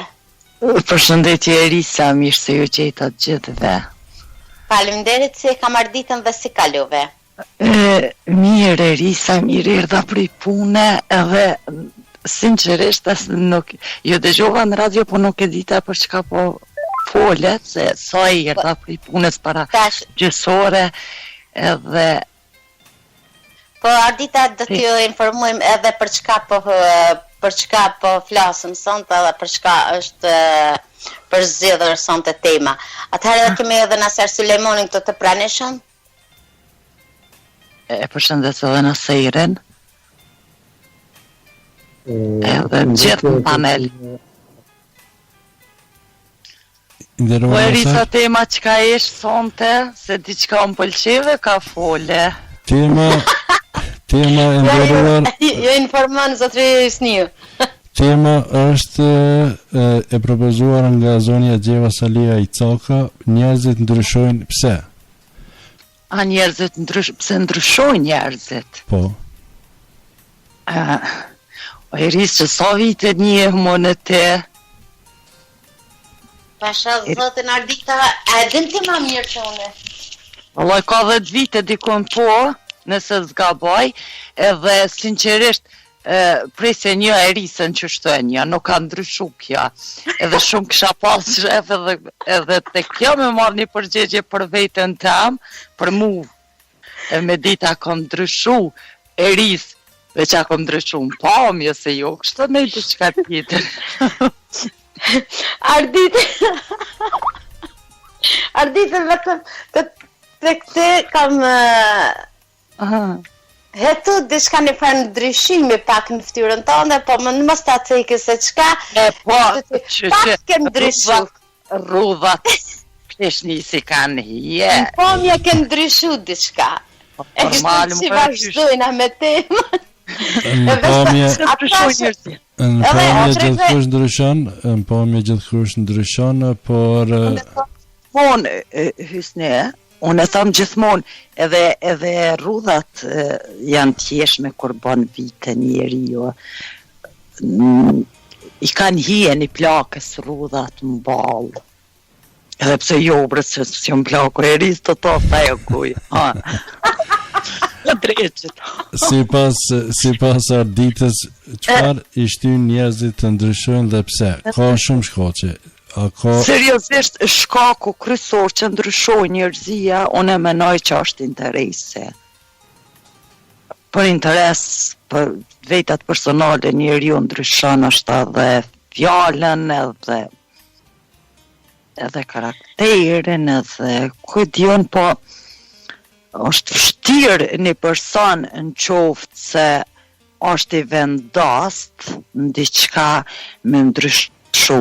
[SPEAKER 8] Përshëndetje Erisa, mirë se ju gjeta të gjithëve.
[SPEAKER 6] Faleminderit si e kam arditën dhe si kaluve.
[SPEAKER 8] Mirë Erisa, mirë erdha prej pune edhe sinqerisht nuk ju dëgjova në radio, po nuk e dita për çka po folet, se sa i erdha prej punës para gjysore edhe
[SPEAKER 6] po ardita do t'ju informojmë edhe për çka po flasim sonte edhe për çka është përzgjedhur sonte tema. Atëherë kemi edhe Naser Sulejmanin këtu të pranishëm.
[SPEAKER 8] E përshëndes edhe Naserin. Edhe gjithë në panel. Po Erisa, tema çka ishte sonte, se diçka më pëlqeve ka fole.
[SPEAKER 1] Tema e nderuar.
[SPEAKER 6] Ju informon zotëri Sniu.
[SPEAKER 1] Tema është e propozuar nga zonja Gjeva Salia i Coka, njerëzit ndryshojnë pse?
[SPEAKER 8] A njerëzit pse ndryshojnë njerëzit?
[SPEAKER 1] Po.
[SPEAKER 8] O Eris, që sa vite një më në te?
[SPEAKER 6] Pasha zotën Ardita, a din ti ma mirë që une?
[SPEAKER 8] Vallaj, ka 10 vite dikon po, nëse zgaboj, edhe sinqerisht prej se një Erisën që shtojnë, nuk ka ndryshu kja. Edhe shumë kisha pas shef edhe të kjo me marrë një përgjegje për vetën tam, për mu. E me dita kom ndryshu Eris, veç a kom ndryshu në pamje se jo, kështë me të qka tjetër.
[SPEAKER 6] Ardite vetëm të këtë kam hetu diçka një farë ndryshimi pak në fytyrën tënde, po më në mos ta cekë se çka pak ke ndryshu.
[SPEAKER 8] Rrudhat pleshni si kanë hije.
[SPEAKER 6] Po mja ke ndryshu diçka. E kështë që vazhdojna me temën.
[SPEAKER 1] Në pamje gjithkush ndryshon, por
[SPEAKER 8] hysne, unë e thamë gjithmonë, edhe rrudhat janë tjeshme kur bën vite njeri jo. I kanë hije një plakës rrudhat në balë. Edhe pse jo brës që si më plakur e rizë të to, ta jo kuj.
[SPEAKER 1] Si pas Arditës, qëfar i shtyn njerëzit të ndryshojnë dhe pse? Ka shumë shkoqe.
[SPEAKER 8] Seriozisht, shkaku kryesor që ndryshoj njerëzia, unë e menoj që është interese. Për interes, për vetat personale njeriu ndryshon është edhe fjallën, edhe karakterin, edhe kujdion, po është vështirë një person në qoftë se është i vendast në diçka me ndryshu.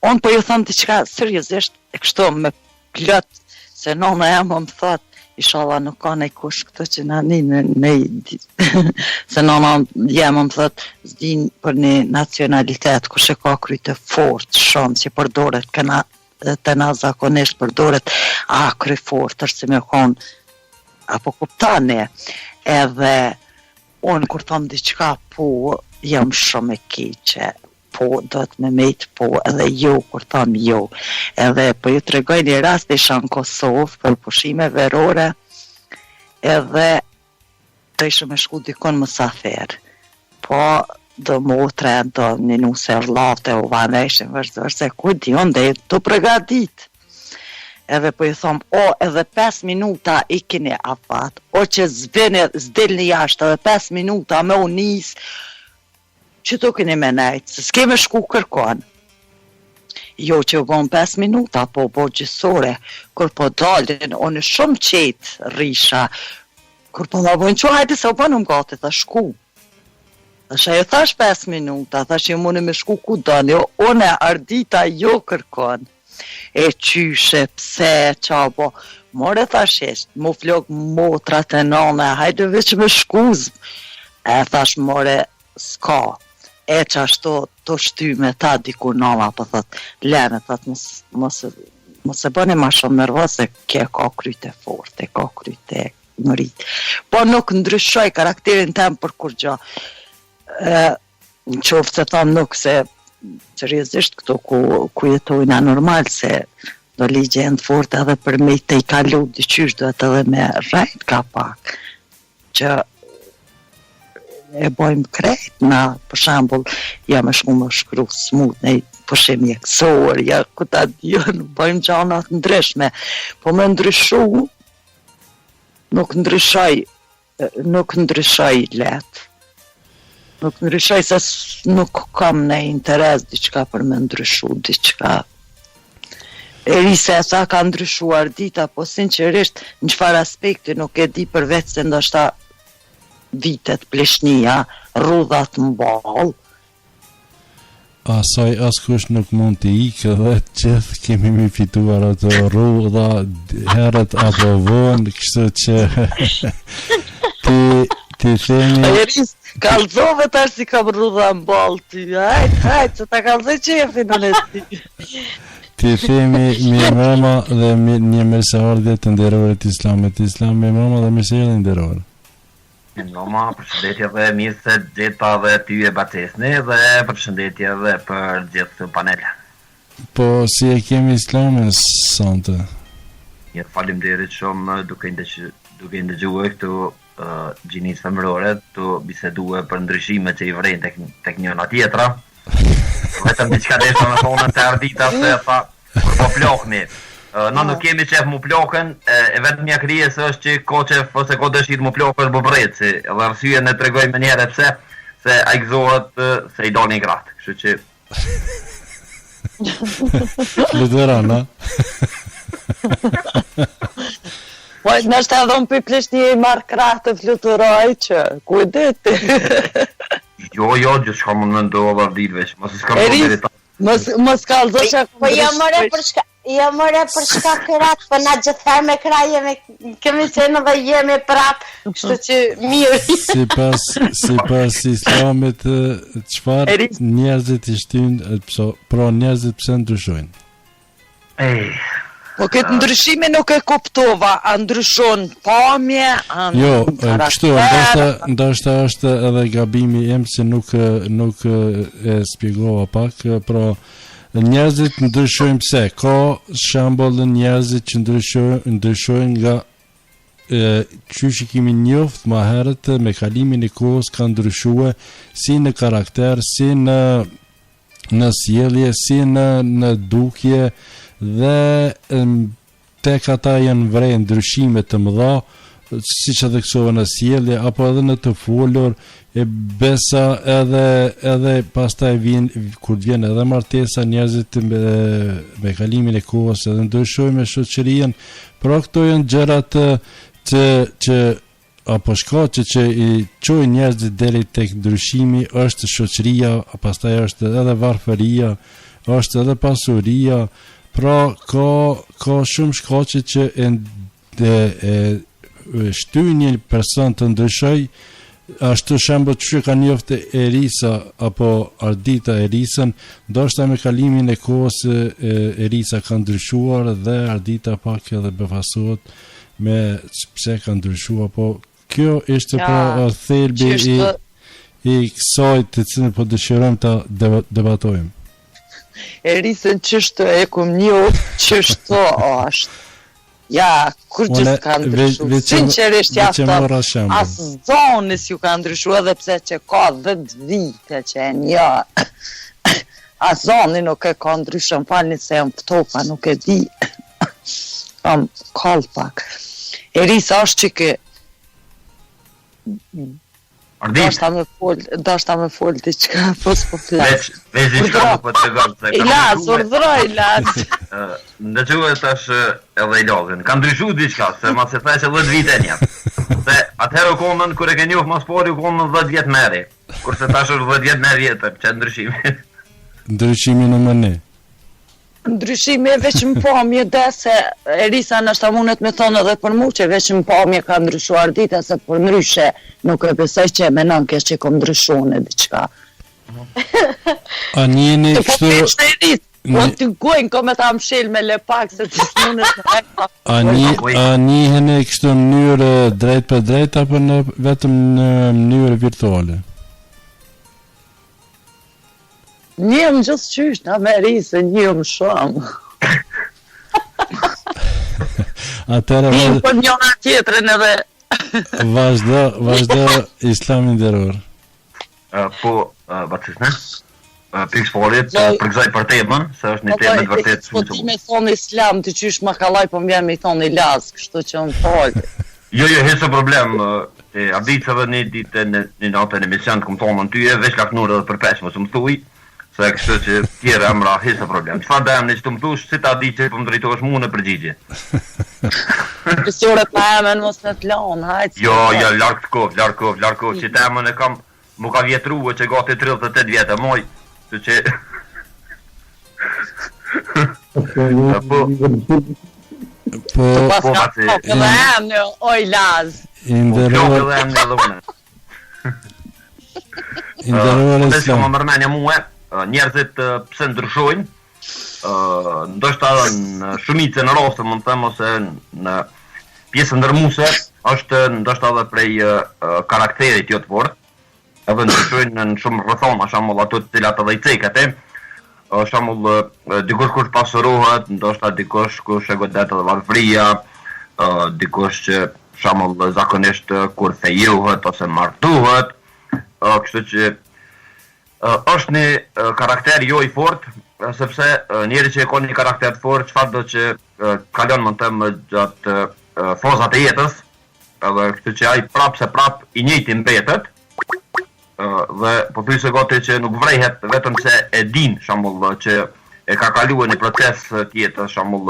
[SPEAKER 8] Unë po ju thëmë diçka seriozisht e kështu me plot, se nona jam më thot, inshallah nuk ka nej kush këto që na se nona jam më thot, zdin për një nacionalitet kush e ka kryte fort shumë që përdoret të na zakonisht përdoret akri fort është si me konë apo kuptane edhe unë kur thëmë diçka po jam shumë e keqe po do të me mejtë po edhe jo kur thëmë jo edhe po ju të regoj një rast isha në Kosovë për pushime verore edhe të ishë me shku dikon mësafer po do motre, do një nuse rlate u vaneshin vërzër, se ku dion dhe të pregadit. Edhe po i thom, edhe 5 minuta i kini afat, që zdilni jashtë, edhe 5 minuta me u nis, që të kini me nejtë, se s'keme shku kërkon. Jo që u bon 5 minuta, po gjysore, kur po dalin, unë shumë qetë risha, kur po ma bojnë që hajti se u bon më gati, tha shku. Thash e thash 5 minuta, thash që mune me shku ku dani, une Ardita jo kërkon. E qyshe, pse, qabo, more thash eshtë, mu flok motrat e nane, hajde veç me shkuz. E thash more, s'ka, e që ashtu të shty me ta dikur nana, po thot, lene, thot, mos e bëni ma shumë nervoz, se ke ka kryte fort, e ka kryte mërit. Po nuk ndryshoj karakterin tem për kur gjo. në qoftë se thamë nuk se seriozisht këtu ku jetojnë anormal se do ligjen të fort edhe për me të i kalu dyqysh duhet edhe me rajt ka pak që e bojmë krejt na, për shembull, jam e shku më shkru smut në pushim mjekësor, ja ku ta dion, bëjmë gjanat ndryshme, po me ndryshu, nuk ndryshoj let. Nuk ndryshoj se nuk kam në interes diçka për me ndryshu diçka. Erisa sa ka ndryshuar dita, po sinqerisht në çfarë aspekti nuk e di përveç se ndoshta vitet pleshnia, rrudhat mball.
[SPEAKER 1] Asaj askush nuk mund të ikë dhe gjithë kemi mi fituar ato rrudha herët apo vonë, kështu që ti themi...
[SPEAKER 8] Eris, kalzove tash si kam rrudha mball ty, hajt, se ta kalzoj qefin në ti.
[SPEAKER 1] Ti themi mirë mbrëma dhe një mirëseardhje të nderuarit Islamit. Islam mirë mbrëma dhe mirëseardhje nderuar.
[SPEAKER 9] Noma, përshëndetje dhe mirë se gjeta dhe ty e Batesni dhe përshëndetje dhe për gjithë të panel.
[SPEAKER 1] Po, si e kemi Islamin sante?
[SPEAKER 9] Mirë, faleminderit shumë duke ndëgjuar këtu gjinisë femërore, të bisedue për ndryshime që i vrejnë tek njëna tjetra. Vetëm diçka desha me thonë të ardita se tha, kur po plohni. Na nuk kemi qef mu plohën, e vetëm mja kryes është që ko qef ose ko dëshit mu plohën bëbreci, edhe arsye në tregoj me njere pse, se a i gëzohet se i do një gratë, kështu që...
[SPEAKER 1] Luteran, a?
[SPEAKER 8] Po, nështë edhe më për pleshti e marrë kratë të fluturoj që, kujdeti.
[SPEAKER 9] Jo, gjithë shka mund me ndohë dhe ardilvesh, mos s'kam të merita.
[SPEAKER 8] Mos kalzo që...
[SPEAKER 6] Po jo more për shka kërat, po na gjithëherë me kraj kemi qenë dhe jemi prap, kështu që mirë.
[SPEAKER 1] Sipas Islamit, çfarë njerëzit i shtyjnë, pra njerëzit pse ndryshojnë?
[SPEAKER 8] Po këtë ndryshime nuk e kuptova, a ndryshon pamje, a
[SPEAKER 1] jo, kështu, ndoshta është edhe gabimi im se nuk e shpjegova pak, pra njerëzit ndryshojnë pse, ka shembull njerëzit që ndryshojnë nga qysh i kemi njoft më herët me kalimin e kohës ka ndryshuar si në karakter, si në sjellje, si në dukje dhe tek ata janë vrejë ndryshime të mëdha, siç edhe kësove në sjellje apo edhe në të folur, e besa edhe pastaj kur vjen edhe martesa, njerëzit me kalimin e kohës edhe ndryshojnë me shoqërinë, pra këto janë gjërat që apo shkaqe që i çojnë njerëzit deri tek ndryshimi, është shoqëria, pastaj është edhe varfëria, është edhe pasuria, pra ka shumë shkaqe që shtyjnë një person të ndryshoj, ashtu shembull që ka njoftë Erisa apo Ardita Erisën, ndoshta me kalimin e kohës Erisa ka ndryshuar dhe Ardita pak edhe befasohet me pse ka ndryshuar, po kjo ishte pra thelbi i kësaj të cilën po dëshirojmë ta debatojmë.
[SPEAKER 8] Erisën çështë e kum njoft, çështë është. Ja, kur gjithë ka ndryshu, sinqerisht ja thot, as zonës ju ka ndryshu edhe pse që ka 10 vite që e një, as zoni nuk e ka ndryshu, më falni se jam pëtopa, nuk e di, kam kall pak. Erisa është që ke, dashta me fol diçka, po s'po flas.
[SPEAKER 9] Veç diçka po të gërë.
[SPEAKER 8] Ilas, urdhroj, Ilas.
[SPEAKER 9] Ndëgjuhet tash edhe i lodhin. Ka ndryshu diçka, se ma se thaj që 10 vite njët. Se atëherë u konën, kër e ke njohë mas pori, u konën 10 vjetë meri. Kurse tash është 10 vjetë meri jetër, që ndryshimi.
[SPEAKER 1] Ndryshimi në mëne.
[SPEAKER 8] Ndryshimi e veç më pamje dhe se Erisa nështë amunet me thonë edhe për mu që veç më pamje ka ndryshuar dita se për ndryshe nuk e besoj që e menon kesh që kom ndryshune diqka.
[SPEAKER 1] A njeni kështu...
[SPEAKER 8] Po të gojnë ko me ta mshil me lepak se të smunet në ekta.
[SPEAKER 1] A njiheni kështu mënyrë drejt për drejt apo vetëm në mënyrë virtuale?
[SPEAKER 8] Njëm gjithë qysh, na me risë, njëm shumë.
[SPEAKER 1] Atëra
[SPEAKER 8] Njëm për njëna tjetërën edhe.
[SPEAKER 1] vazhdo Islami nderor.
[SPEAKER 9] Bacisne? Pikës folit, përgëzoj për temën, se është një temë të vërtet shumë
[SPEAKER 8] Po ti me thonë Islam, ti qysh ma kalaj, po m'vjen me i thonë Ilaz, kështu që më falë.
[SPEAKER 9] Jo, hesë problem, abdicëve një ditë një natë në emision të këmë thonë në tyje, veç laknur edhe përpesh më së më thuj, se kështu që tjere emra hesë problem. Qëfar dhe emni që të më thush, si ta di që po më drejtohesh mu në përgjigje?
[SPEAKER 8] Kësore pa emen mos me të lanë, hajtë.
[SPEAKER 9] Jo, larkë kohë, që të emën e kam, mu ka vjetruë që gati 38 vjetë, moj, që që...
[SPEAKER 1] Po
[SPEAKER 8] pas ka kokë dhe emni, oj Laz.
[SPEAKER 9] Kokë dhe emni edhe une.
[SPEAKER 1] Nderuar
[SPEAKER 9] Islam.
[SPEAKER 1] Islam.
[SPEAKER 9] Më mërmenja muhe, njerëzit pse ndryshojnë, ndoshta në shumicë në raste mund të them ose në pjesën ndërmuese është ndoshta edhe prej karakterit jo të fortë, edhe ndryshojnë në shumë rrethona, shembull ato të cilat edhe i ceket, shembull dikush kush pasurohet, ndoshta dikush kush e godet edhe varfëria, dikush që shembull zakonisht kur thejohet ose martohet, kështu që është një karakter jo i fortë, sepse njeri që e ka një karakter të fortë, çfarë do që kalon më të them gjatë fazat e jetës, edhe kështu që ai prap i njëjti mbetet, dhe po pyse gati që nuk vrejhet vetëm se e din, shembull që e ka kaluar një proces tjetër, shembull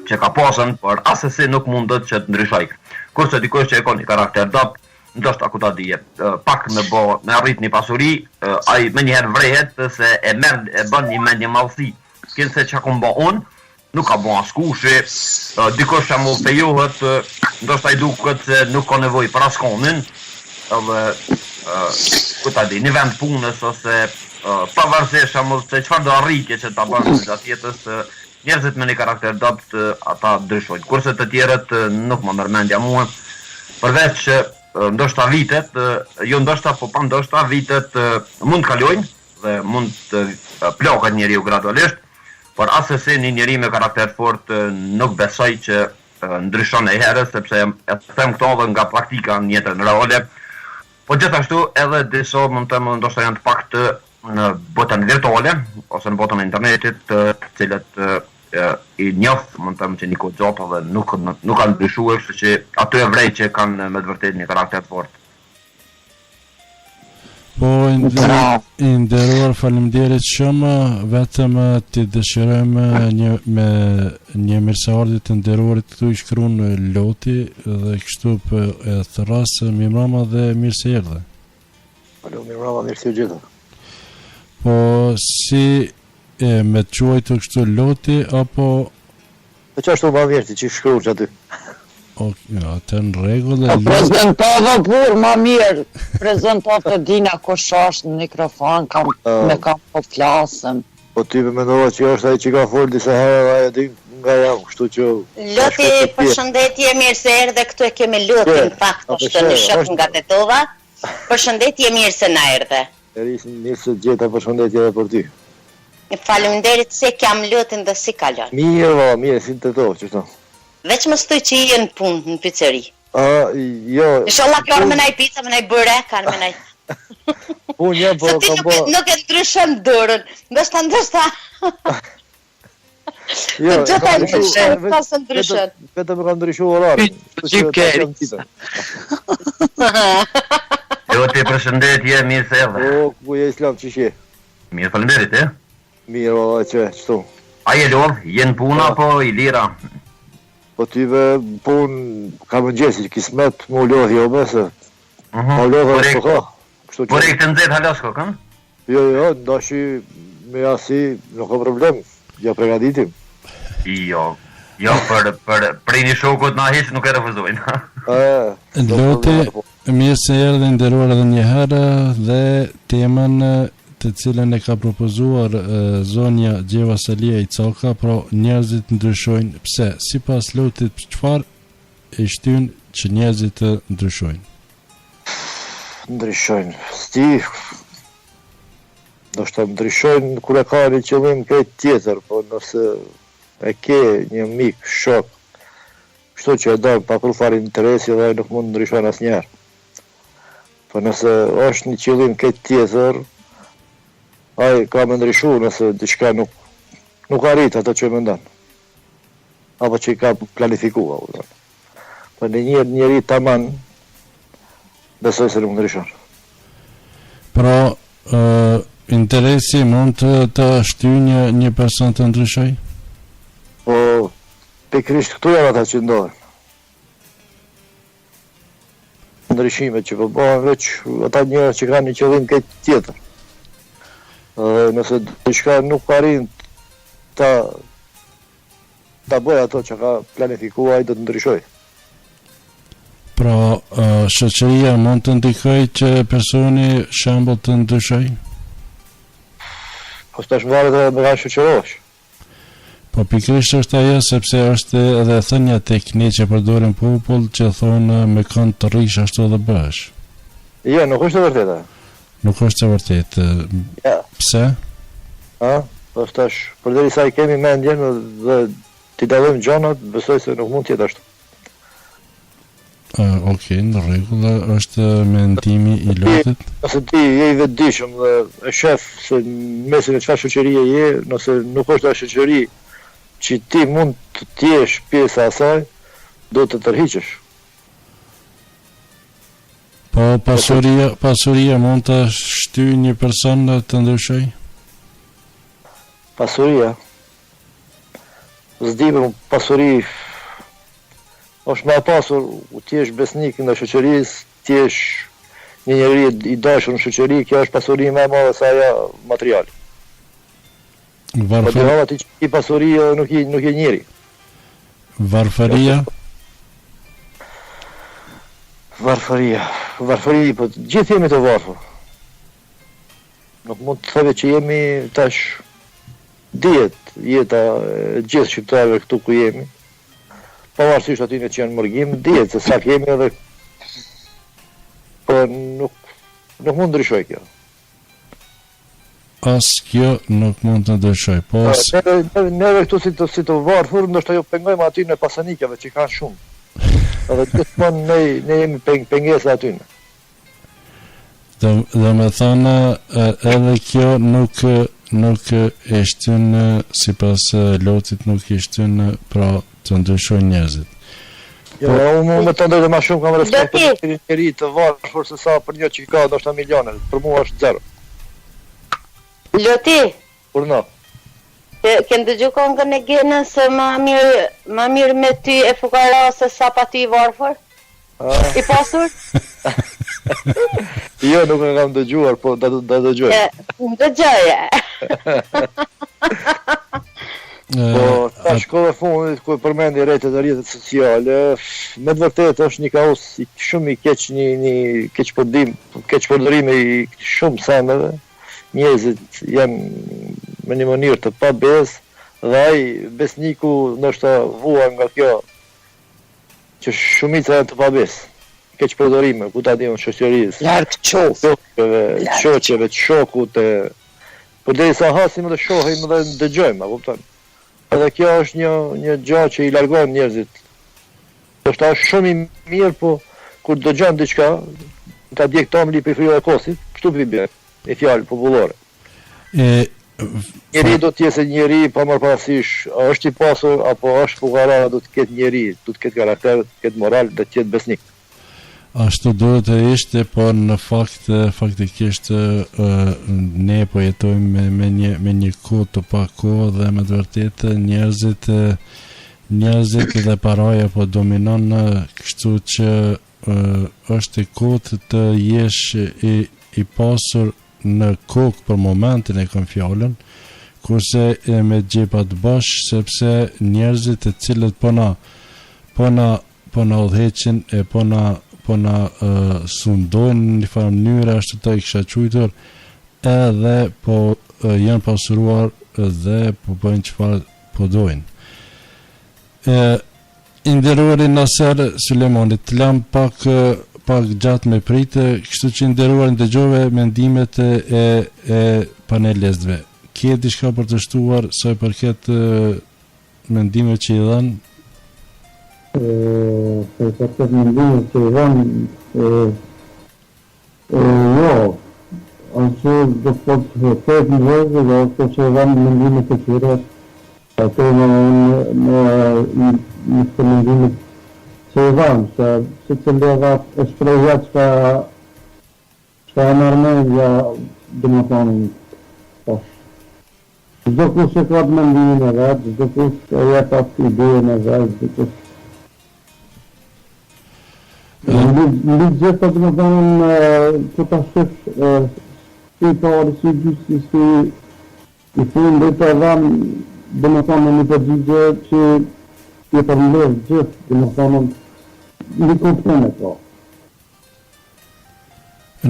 [SPEAKER 9] që ka pasën, por asesi nuk mundet që të ndryshoj. Kurse dikush që e ka një karakter dopt, ndoshta ku ta dije, pak me arrit një pasuri, ai më njëherë vrehet se e bën një mendje mallësi. Kënë se çka kam bë unë, nuk ka bën askushi, dikush shembull fejohet, ndoshta i duket se nuk ka nevojë për askonin, edhe ku ta di, një vend punës ose pavarësisht shembull se çfarë do arritje që ta bën gjatë jetës, njerëzit me një karakter dopt ata ndryshojnë. Kurse të tjerët nuk më merr mendja mua, përveç që ndoshta vitet, jo ndoshta, po pa ndoshta vitet mund të kalojnë dhe mund të plokat njeriu gradualisht, por asesi një njeri me karakter fort nuk besoj që ndryshon e herës, sepse e them këto edhe nga praktika në jetën reale. Po gjithashtu edhe disa mund të them ndoshta janë të paktë në botën virtuale ose në botën e internetit, të cilët i njoh, mund të them që një kohë gjatë dhe nuk kanë ndryshuar, kështu që ato e vrej që kanë me të vërtetë një karakter të fortë.
[SPEAKER 1] Po i nderuar, faleminderit shumë, vetëm ti dëshirojmë një mirëseardhje të nderuarit këtu i shkruan Loti dhe kështu për e thras mirëmbrëma dhe mirë se erdhe.
[SPEAKER 10] Alo, mirëmbrëma, mirë se u gjeta.
[SPEAKER 1] Po si me të quajtur kështu Loti apo
[SPEAKER 10] po çashtu ma vjerti që shkruaj aty.
[SPEAKER 1] Atë në rregull.
[SPEAKER 8] Prezentova pur ma mirë. Prezentova Dina Koshash në mikrofon, me kam po flasëm.
[SPEAKER 10] Po ti me mendova që është ai që ka folë disa herë dhe ajo din nga jam, kështu që
[SPEAKER 6] Loti, përshëndetje, mirë se erdhe, këtu e kemi Loti, në fakt është një shok nga Tetova. Përshëndetje, mirë se na erdhe.
[SPEAKER 10] Mirë se gjeta, përshëndetje edhe për ty.
[SPEAKER 6] Faleminderit se kam Lotin dhe si kalon.
[SPEAKER 10] Mirë, si të to, qështu.
[SPEAKER 6] Veç më stoj që i në punë, në pizzeri.
[SPEAKER 10] Jo.
[SPEAKER 6] Inshallah ka me naj pizza, me naj bërek, ka me naj...
[SPEAKER 10] Unë jam, po kam bo...
[SPEAKER 6] Nuk e ndryshon dorën, ndështë.
[SPEAKER 10] Jo,
[SPEAKER 6] gjitha ndryshon, pasë ndryshon.
[SPEAKER 10] Vetëm ka ndryshu orari.
[SPEAKER 9] Jo, ti përshëndetje, mirë se erdhe.
[SPEAKER 10] Ku je Islam, që shje?
[SPEAKER 9] Mirë, faleminderit,
[SPEAKER 10] Mirë, qështu.
[SPEAKER 9] A je lodh, jenë puna, po i lira?
[SPEAKER 10] Po tyve pun ka më gjesi, kismet mu lodh jo mëse. Mo lodh e shko ka.
[SPEAKER 9] Por e këtë nëzet halasko, kënë?
[SPEAKER 10] Jo, ndashi me asi nuk ka problem, ja pregaditim.
[SPEAKER 9] Jo, për një shokut na hisë nuk e refuzojnë.
[SPEAKER 1] Loti, mirë se erdhe, nderuar edhe një herë dhe temën të cilën e ka propozuar zonja Gjeva Salia i Coka, pra njerëzit ndryshojnë pse, sipas Lotit çfarë e shtyn që njerëzit të ndryshojnë?
[SPEAKER 10] Ndryshojnë, sti do shta ndryshojnë kur e ka një qëllim këtë tjetër, po nëse e ke një mik, shok, kështu që e dojnë pa kru fare interesi dhe nuk mund ndryshojnë asnjëherë. Po nëse është një qëllim këtë tjetër, ai ka me ndryshu nëse diçka nuk arrit ato që mendon. Apo që i ka planifikuar. Po në njëri taman besoj se nuk ndryshon.
[SPEAKER 1] Pra, interesi mund të shtyjë një person të ndryshoj?
[SPEAKER 10] Po, pikrisht këtu janë ata që ndohen. Ndryshimet që po bëhen veç ata njerëz që kanë një qëllim këtë tjetër. Nëse diçka nuk arrin ta bëj ato që ka planifikuar, ai do të ndryshoj.
[SPEAKER 1] Pra, shoqëria mund të ndikoj që personi shembull të ndryshoj?
[SPEAKER 10] Po s'tash varet edhe me nga shoqërosh.
[SPEAKER 1] Po pikrisht është ajo sepse është edhe thënia teknike që përdorin popull që thonë me kënd të rrish ashtu dhe bësh.
[SPEAKER 10] Jo, nuk është e vërtetë.
[SPEAKER 1] Nuk është e vërtetë.
[SPEAKER 10] Ja.
[SPEAKER 1] Pse?
[SPEAKER 10] Po s'tash përderisa i kemi mendjen dhe t'i dallojmë gjanat, besoj se nuk mund të jetë ashtu.
[SPEAKER 1] Okej, në rregull, është mendimi i lotit.
[SPEAKER 10] Nëse ti je i vetëdijshëm dhe e shef se në mesin e çfarë shoqërie je, nëse nuk është ajo shoqëri që ti mund të jesh pjesë e asaj, do të tërhiqesh.
[SPEAKER 1] Po pasuria mund të shtyjë një person të ndryshoj?
[SPEAKER 10] Pasuria? S'dime pasuri është më e pasur, ti je besnik në shoqërisë, ti je një njeri i dashur në shoqëri, kjo është pasuri më e madhe se ajo materiale. Po dëva ti i pasuri nuk je njeri.
[SPEAKER 1] Varfëria?
[SPEAKER 10] Varfëri, po gjithë jemi të varfër. Nuk mund të theve që jemi tash jeta gjithë shqiptarëve këtu ku jemi. Pavarësisht atyre që janë mërgjim, dihet se sa kemi edhe po nuk mund ndryshoj kjo.
[SPEAKER 1] As kjo nuk mund të ndryshoj. Po
[SPEAKER 10] neve këtu si të varfër, ndoshta jo pengojmë aty në pasanikave që kanë shumë. Edhe gjithmonë ne jemi pengesa aty.
[SPEAKER 1] Dhe me thënë edhe kjo nuk e shtyn sipas lotit nuk e shtyn pra të ndryshoj njerëzit.
[SPEAKER 10] Jo, unë me të ndërë ma shumë kam respekt për njëri të varfër se sa për një që ka ndoshta milione, për mua është zero.
[SPEAKER 6] Loti?
[SPEAKER 10] Kur no?
[SPEAKER 6] Kënë dëgju këngën e Genën se ma mirë me ty e fukara se sa pa ty i varfër? I pasur?
[SPEAKER 10] Jo, nuk e kam dëgjuar, po da dëgjuar.
[SPEAKER 6] Dëgjoje.
[SPEAKER 10] Po, ta shkollë e fundit ku e përmendi rrjetet e rrjetet sociale, me të vërtetë është një kaos shumë i keq, një keqpërdorim i shumë sendeve. Njerëzit janë me një mënyrë të pa besë dhe ai besniku ndoshta vua nga kjo që shumica janë të pa besë. Keqpërdorime, ku ta diun shoqërisë.
[SPEAKER 8] Larg
[SPEAKER 10] çoqeve, të shokut e përderisa hasim dhe shohim dhe dëgjojmë, a kupton? Edhe kjo është një gjë që i largon njerëzit. Është shumë i mirë, po kur dëgjon diçka, ta djeg tomli për fryrë e kosit, kështu për i bjerë, e fjallë popullore. Njeri do t'jesë njeri, pa marrë parasysh, është i pasur, apo është fukara, do t'ket njeri, do t'ket karakter, do t'ket moral, do t'ket besnik.
[SPEAKER 1] Ashtu duhet të ishte, por në faktikisht ne po jetojmë me një kohë të pa kohë dhe me të vërtetë njerëzit dhe paraja po dominon, kështu që është e kohë të jesh i pasur në kokë për momentin e kam fjalën, kurse me gjepat bash, sepse njerëzit e cilët po na udhëheqin e po na sundojnë në një farë mënyrë, ashtu të i kisha quajtur, edhe po janë pasuruar dhe po bëjnë çfarë po dojnë. I nderuari Naser Sulemanit, të lam pak pak gjatë me pritë, kështu që nderuar ndëgjove mendimet e panelistëve. Ke diçka për të shtuar sa i përket mendimeve që i dhanë?
[SPEAKER 7] Sa i përket mendimeve që i dhanë, jo, anche dopo che di voce dopo c'è mendime che tira ato në mendime që i dhanë, se që leva e shprejat që e nërmendja dhe më thonë posh. Çdo kush e ka mendimin e vet, çdo kush e jep atë idenë e vet, çdo kush. Në gjithë të më thonë që ta shesh si parë, si gjysi, si i funë dhe të dhanë dhe më thonë një përgjigje që i përmledh gjithë, dhe më thonë një kuptim e ka.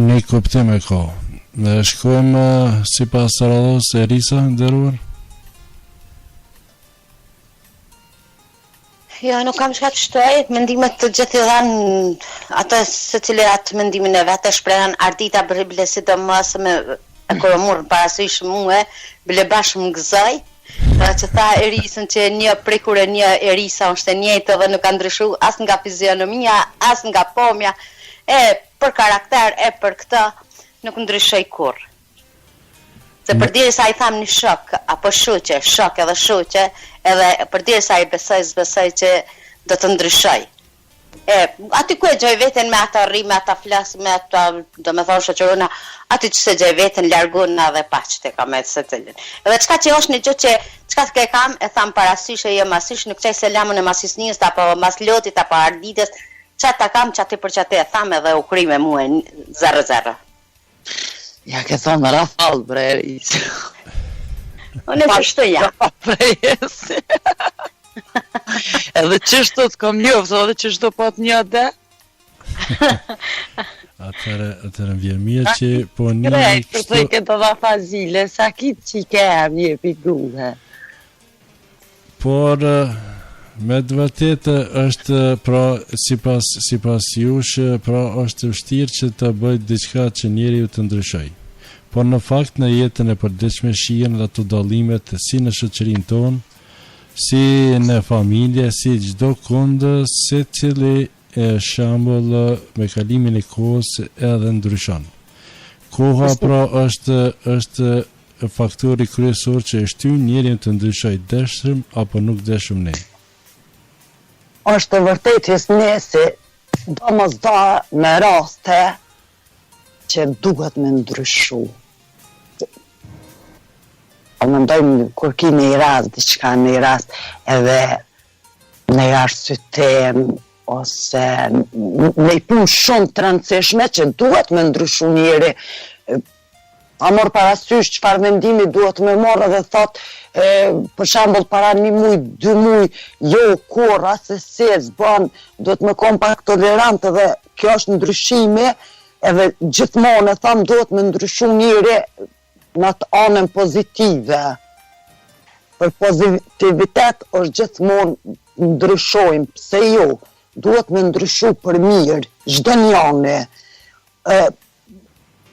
[SPEAKER 1] Një kuptim e ka. Dhe shkojmë si pas të radhos Erisa, nderuar?
[SPEAKER 6] Jo, nuk kam shka të shtoj, mendimet të gjithë i dhanë ato se cilë atë mendimin e vetë shprehen Ardita Brible, sidomos me e kërë murë parasysh muë, bile bashkë më gëzoj, që tha Erisën që një prikur e një Erisa është e njëjtë dhe nuk ka ndryshu as nga fizionomia, as nga pomja, e për karakter, e për këtë, nuk ndryshoj kur. Se përderisa i tham një shok, apo shuqe, shok edhe shuqe, edhe përderisa i besoj, zbesoj që do të ndryshoj. Aty ku e gjoj veten me ata rri, me ata flas, me ata, do me thonë shoqërona, aty që se gjoj veten larguna dhe paqte ka me të se cilin. Edhe qka që është një gjë që, qka të ke kam, e tham parasysh e jo masish, nuk qaj selamën e masisnjës, apo maslotit, apo arditës, qatë ta kam, qatë për qatë e tham edhe u kry me muë 0-0.
[SPEAKER 8] Ja ke thonë Rafal, bre, Erisë.
[SPEAKER 6] Unë e përshtu ja.
[SPEAKER 8] Edhe qështu të kom njoftë, edhe qështu po të një dhe?
[SPEAKER 1] Atërë vjen mirë që po një...
[SPEAKER 8] Krejt, përse i këtë dha fazile, sa kitë që i kem një piguhe.
[SPEAKER 1] Por... me të vërtetë është pra sipas jush, pra është vështirë që të bëjë diçka që njeriu të ndryshojë. Por në fakt në jetën e përditshme shihen ato dallimet si në shoqërinë tonë, si në familje, si çdo kund, secili shembull me kalimin e kohës edhe ndryshon. Koha pra është faktori kryesor që e shtyn njeriu të ndryshojë dëshëm apo nuk dëshëm ne.
[SPEAKER 8] Është vërtet që nesi domosdo me raste që duhet me ndryshu. O mendojmë kur ki në i rast, diçka në i rast, edhe në i arsytem, ose në i punë shumë të rëndësishme që duhet me ndryshu njëri. A mor parasysh çfarë mendimi duhet me morë dhe thot, për shembull para 1 muj, 2 muj, jo kur as se zban, duhet me kom pak tolerant dhe kjo është ndryshimi, edhe gjithmonë e tham duhet me ndryshu njëri në të anën pozitive. Për pozitivitet është gjithmonë ndryshojmë, pse jo, duhet me ndryshu për mirë, çdo njani.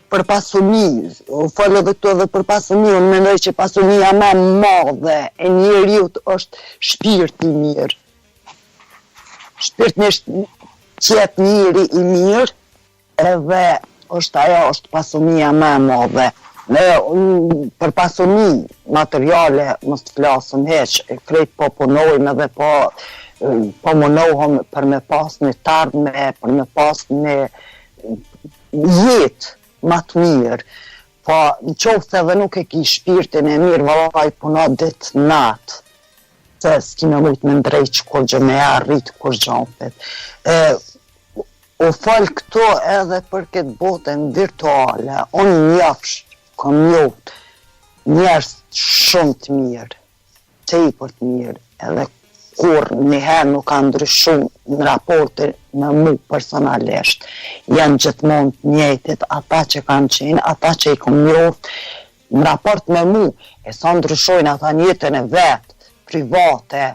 [SPEAKER 8] Për pasuni, u falë edhe këtu edhe për pasuni, unë mendoj që pasunia më e madhe e njeriut është shpirti i mirë. Shpirti qep njeri i mirë, edhe është pasunia më e madhe. Ne për pasuni materiale mos të flasëm heq, krejt po punojmë edhe po munohem për me pas një tardhme, për me pas një jetë ma të mirë, po në qoftë edhe nuk e ki shpirtin e mirë, vallaj puna ditë natë, se s'ki me mujtë me ndrejtë që kur gjë me arrit, kur gjopet. U falë këto edhe për këtë botën virtuale, unë njafsh, kom njoft, njerës shumë të mirë, të i për të mirë, edhe kur njëherë nuk ka ndryshu në raporte me mu personalisht. Janë gjithmonë të njëjtit, ata që kanë qenë, ata që i kom njoft, në raport me mu, e sa ndryshojnë ata njëtën e vetë, private,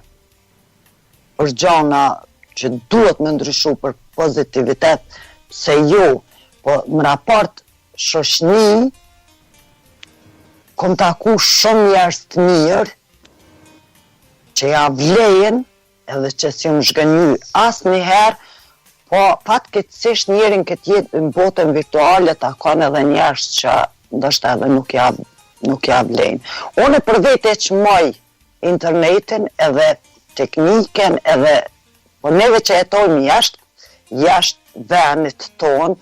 [SPEAKER 8] për gjana që duhet me ndryshu për pozitivitet se jo, po në raport shoqni, kom taku shumë njerëz të mirë, që ja vlejen, edhe që si më zhgënjy asë njëherë, po fatkeqësisht njerin këtë jetë në botën virtuale takon edhe njerëz që ndoshta edhe nuk ja vlejnë. Unë për vete që moj internetin edhe tekniken edhe, po neve që jetojmë jashtë venit tonë,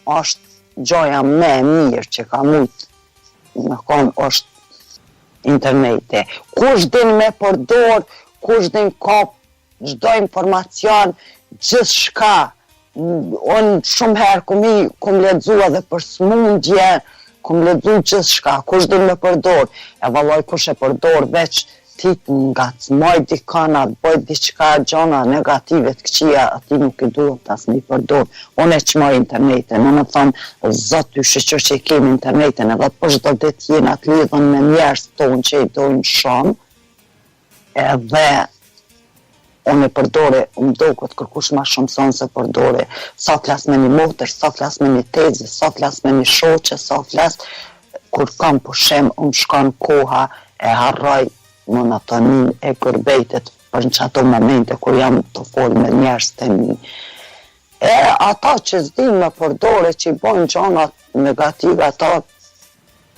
[SPEAKER 8] është gjoja me mirë që ka mujtë në konë është interneti. Kush din me përdor, kush din ka çdo informacion, gjithë shka. Unë shumë herë kum lexu edhe për smundje, kum lexu gjithë shka, kush din me përdor. E valloj kush e përdor veç ti ngacmoj dikana, bëj diçka gjona negative të këqija, ati nuk i duhet as një përdor. Unë e qmoj internetin, unë thonë, zot ju shqyqo që i kemi internetin, edhe për çdo ditë jena të lidhën me njerëz tonë që i dojnë shumë, edhe unë e përdore, më duket kërkush ma shumë sonë se përdore, sa flas me një motër, sa flas me një tezi, sa flas me një shoqe, sa flas, kur kam pushim, shkon koha, e harroj monotoninë e gërbejtet për në qato momente kur jam të folë me njerëz të mi. E ata që s'din me përdore, që i bojnë gjonat negative, ata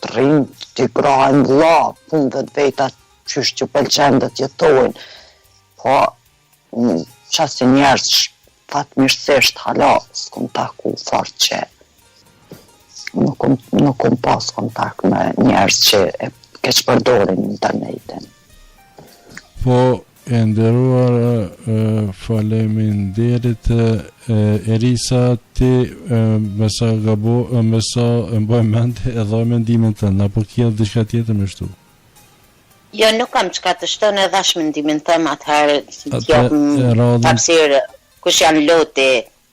[SPEAKER 8] të rinë, t'i grajnë la, punët veta qysh që pëlqen dhe t'jetojnë. Po, qasi njerëz fatmirësisht hala s'kom taku fort që nuk kom pas kontakt me njerëz që e keq përdorin internetin.
[SPEAKER 1] Po, e nderuar faleminderit Erisa, ti me sa e mboj mend e dhoj mendimin tënd, apo kjo diçka tjetër më shtu?
[SPEAKER 6] Jo, nuk kam çka të shtoj, e dhash mendimin tëm atëherë, hapësirë kush janë loti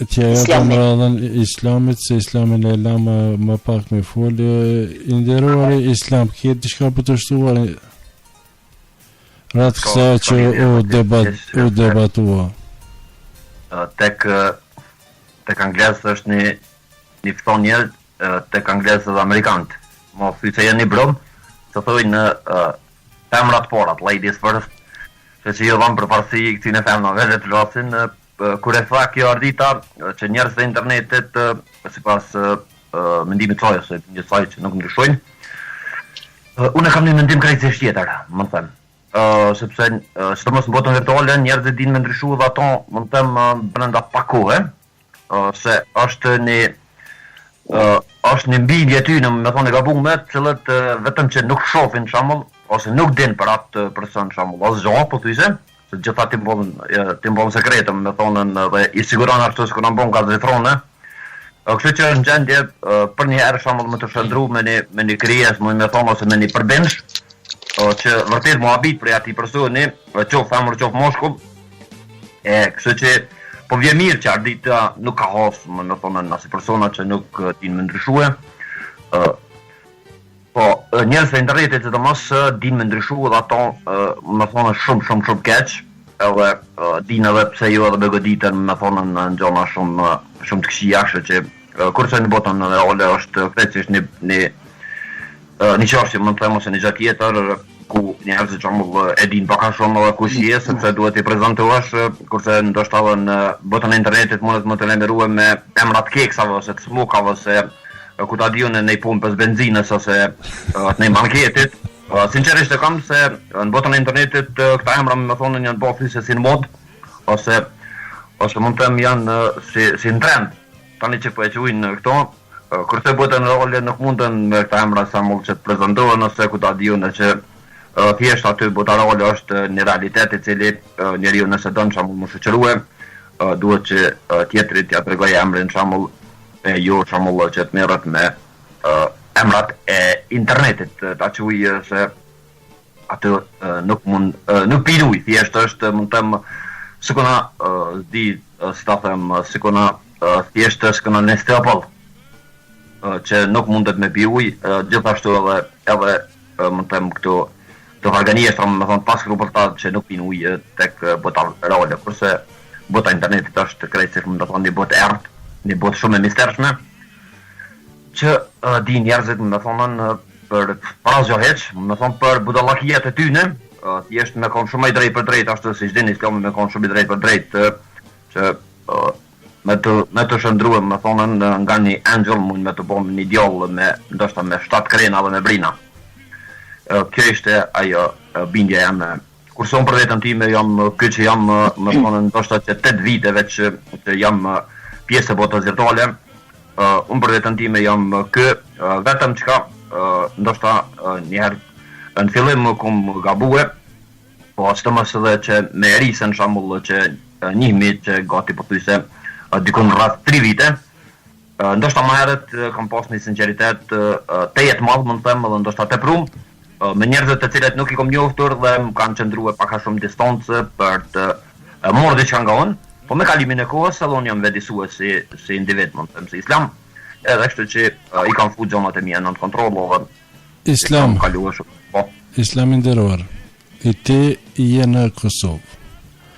[SPEAKER 1] Islamit. Radhën Islamit, se Islamin e lam më pak me folë. I nderuar Islam, ke diçka për të shtuar? Ratë kësa që u debatua.
[SPEAKER 9] Tek anglesë është një thonje, tek anglesë dhe amerikanët. Mo fyse janë një brum, që thujnë femrat porat, ladies first, që jo dhamë për parësi këtine femnave dhe të losin, kur e tha kjo ardita që njerëz të internetit, sipas mendimit saj ose një saj që nuk ndryshojnë, unë kam një mendim krejtësisht tjetër, më të them. Sepse sidomos në botën virtuale njerëzit dinë me ndryshu dhe ato më të them brenda pak kohe, se është një mbilje ty në me thonë e gabume, cilët vetëm që nuk shohin shembull ose nuk din për atë person shembull, ose gjo, po thyse, se gjitha ti mbon sekretëm, me thonën dhe i siguron ashtu se kur na bën gazetrone. Kështu që në gjendje për një herë shembull më të shëndru me një krijes, me thonë ose me një përbindsh, që vërtet mu habit për ati personi, qof femër, qof moshkull, kështu që po vje mirë që ardita nuk ka hasë, me thonë nësi persona që nuk din me ndryshue, po njerëz të internetit që të mos din me ndryshue dhe ato me thonë shumë keq, edhe din edhe pse jo edhe me goditën me thonë në gjona shumë të këqija, kështu që kurse në botën në ole është krejtësisht një qashje, më të them ose një gjatë tjetër, ku njerëzit që e din baka shumë edhe kush je, sepse duhet i prezentohesh, kurse ndoshta edhe në botën e internetit mundet më të lajmëruar me emrat keksave ose të smokave ose ku ta diun në pumpës benzinës ose në marketit. Sinqerisht e kam se në botën e internetit këta emra më thonë janë bëfi se si në mod, ose mund të them janë si në trend. Tani që po e quajnë këto, kurse botën e role nuk mundën me këta emra sa mund që të prezentohen ose ku ta diun që thjesht aty botarole është një realitet i cili njeriu nëse don shembull më shoqërue, duhet që tjetrit t'ia tregoj emrin shembull jo shembull që të merret me emrat e internetit, ta quaj se aty nuk pinuj, thjesht është mund të them sikona di si ta them sikona thjesht sikona në steapoll që nuk mundet me pi ujë, gjithashtu edhe mund të them këtu të organiztra me thonë pas gruportat që nuk pinë ujë tek bota reale, kurse bota internetit është krejtësisht më thonë një botë errët, një botë shumë e mistershme, që di njerëzit më thonën për parazjo heq, më thonë për budallakijet e tyne, thjesht me konë shumë i drejt për drejt, ashtu si dini Islami me konë shumë i drejt për drejt, që me të shëndruem, më thonën nga një angel, mund me të bom një djallë me, ndoshta me 7 krena dhe me brina. Kjo ishte ajo bindja jam. Kurse unë për vetën time jam këtë që jam, më thonën, ndoshta që 8 vite veç që jam pjesë e botës virtuale, unë për vetën time jam vetëm qka, ndoshta njëherë në fillim kum gabue, po së të mësë dhe që me erisën shambull që njihmi që gati po thyse dikun rreth 3 vite, ndoshta më herët kam pas një sinceritet të jetë madhë, më në themë, dhe ndoshta të prum, me njerëzit të cilët nuk i kom njoftur dhe më kanë qëndruar pak a shumë distancë për të morë diçka nga unë, po me kalimin e kohës edhe unë jam vedisuar si individ, më them si islam, edhe kështu që i kam futur zonat e mia në kontroll dhe
[SPEAKER 1] Islam.
[SPEAKER 9] Po.
[SPEAKER 1] Islam i nderuar. I ti je në Kosovë.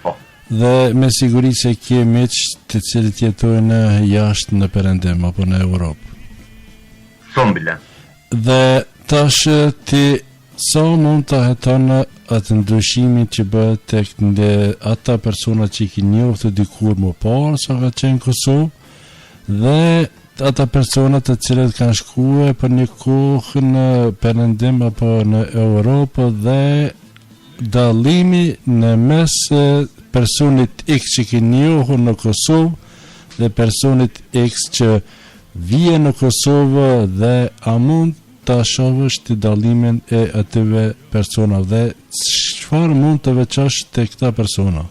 [SPEAKER 9] Po.
[SPEAKER 1] Dhe me siguri se ke miq të cilët jetojnë jashtë në Perëndim apo në Europë.
[SPEAKER 9] Sombile.
[SPEAKER 1] Dhe tash ti sa mund të heton atë ndryshimin që bëhet tek ata persona që i ki njoftë dikur më parë sa ka qenë Kosovë dhe ata persona të cilët kanë shkuar për një kohë në Perëndim apo në Europë dhe dallimi në mes personit X që ki njohur në Kosovë dhe personit X që vije në Kosovë dhe a mund ta shohësh të dallimin e atyve persona dhe çfarë mund të veçosh te këta persona?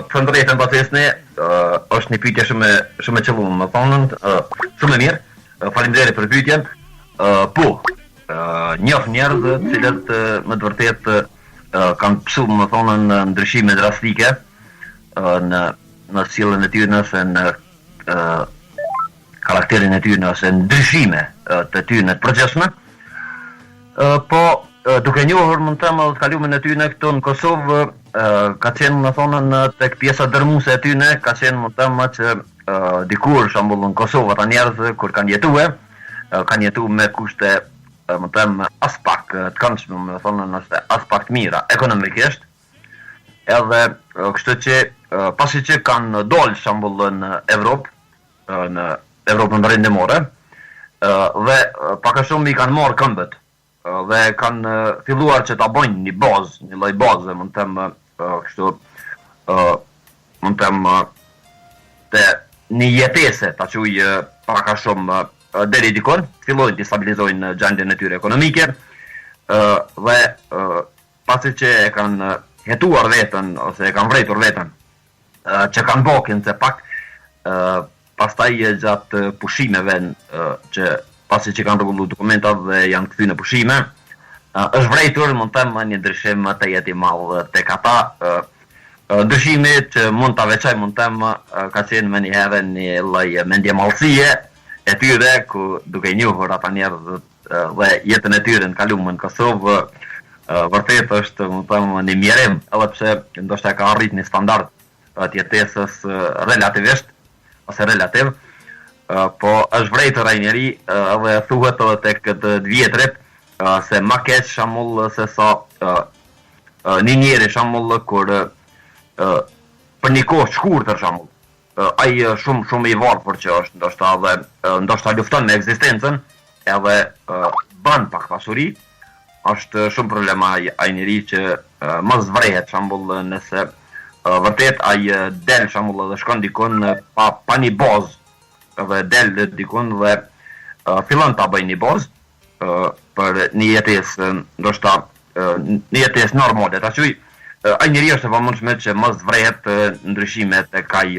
[SPEAKER 9] Për drejtën pasesne, është një pyetje shumë e qelluar, më thonën, shumë e mirë. Faleminderit për pyetjen. Po, njoh njerëz të cilët më të vërtet kanë pësuar, më thonën, ndryshime drastike në sjelljen e tyre ose në karakterin e tyre ose ndryshime të tyre të përgjithshme. Po duke njohur më të them edhe kalumin e tyre këtu në Kosovë, ka qenë më thonën tek pjesa dërmuese e tyre, ka qenë më të them që dikur shembull në Kosovë ata njerëz kur kanë jetuar me kushte më të them as pak të këndshme, më thonën ose as pak të mira ekonomikisht. Edhe kështu që pasi që kanë dalë shembull në Evropën perëndimore, dhe pak a shumë i kanë marrë këmbët dhe kanë filluar që ta bëjnë një bazë, një lloj baze, më them kështu, më them të një jetese, ta quaj pak a shumë deri dikon, fillojnë të stabilizojnë gjendjen e tyre ekonomike dhe pasi që e kanë hetuar veten ose e kanë vrejtur veten, që kanë bokin se pak pastaj gjatë pushimeve që pasi që kanë rregulluar dokumentat dhe janë kthyer në pushime, është vrejtur, mund të them, një ndryshim të jetë i madh tek ata. Ndryshimi që mund ta veçoj, mund të them, ka qenë më një herë një lloj mendjemallësie e tyre, ku duke njohur ata njerëz dhe jetën e tyre në kaluar në Kosovë, vërtet është, mund të them, një mjerim, edhe pse ndoshta ka arritur një standard të jetesës relativisht ose relativ, po është vrejtur ai njeri edhe thuhet edhe tek të vjetrit se ma keq shembull se sa një njeri shembull kur për një kohë shkurtër shembull ai shumë i varfër që është, ndoshta lufton me ekzistencën edhe bën pak pasuri, është shumë problem ai njeri që mos vrehet shembull nëse vërtet ai del shembull dhe shkon dikon pa një bazë dhe del dikon dhe fillon ta bëjë një bazë për një jetesë ndoshta një jetesë normale. Ta quaj ai njeri është e pamundshme që mos vrehet ndryshimet tek ai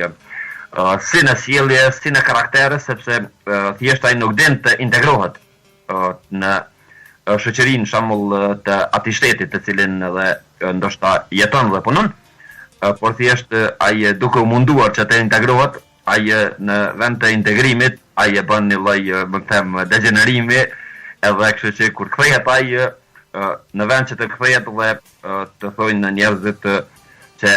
[SPEAKER 9] si në sjellje, si në karakter, sepse thjesht ai nuk den të integrohet në shoqërinë shembull të atij shteti të cilin edhe ndoshta jeton dhe punon. Por thjesht ai duke u munduar që të integrohet, ai në vend të integrimit, ai e bën një lloj, më them, degenerimi, edhe kështu që kur kthehet ai në vend që të kthehet dhe të thojnë njerëzit që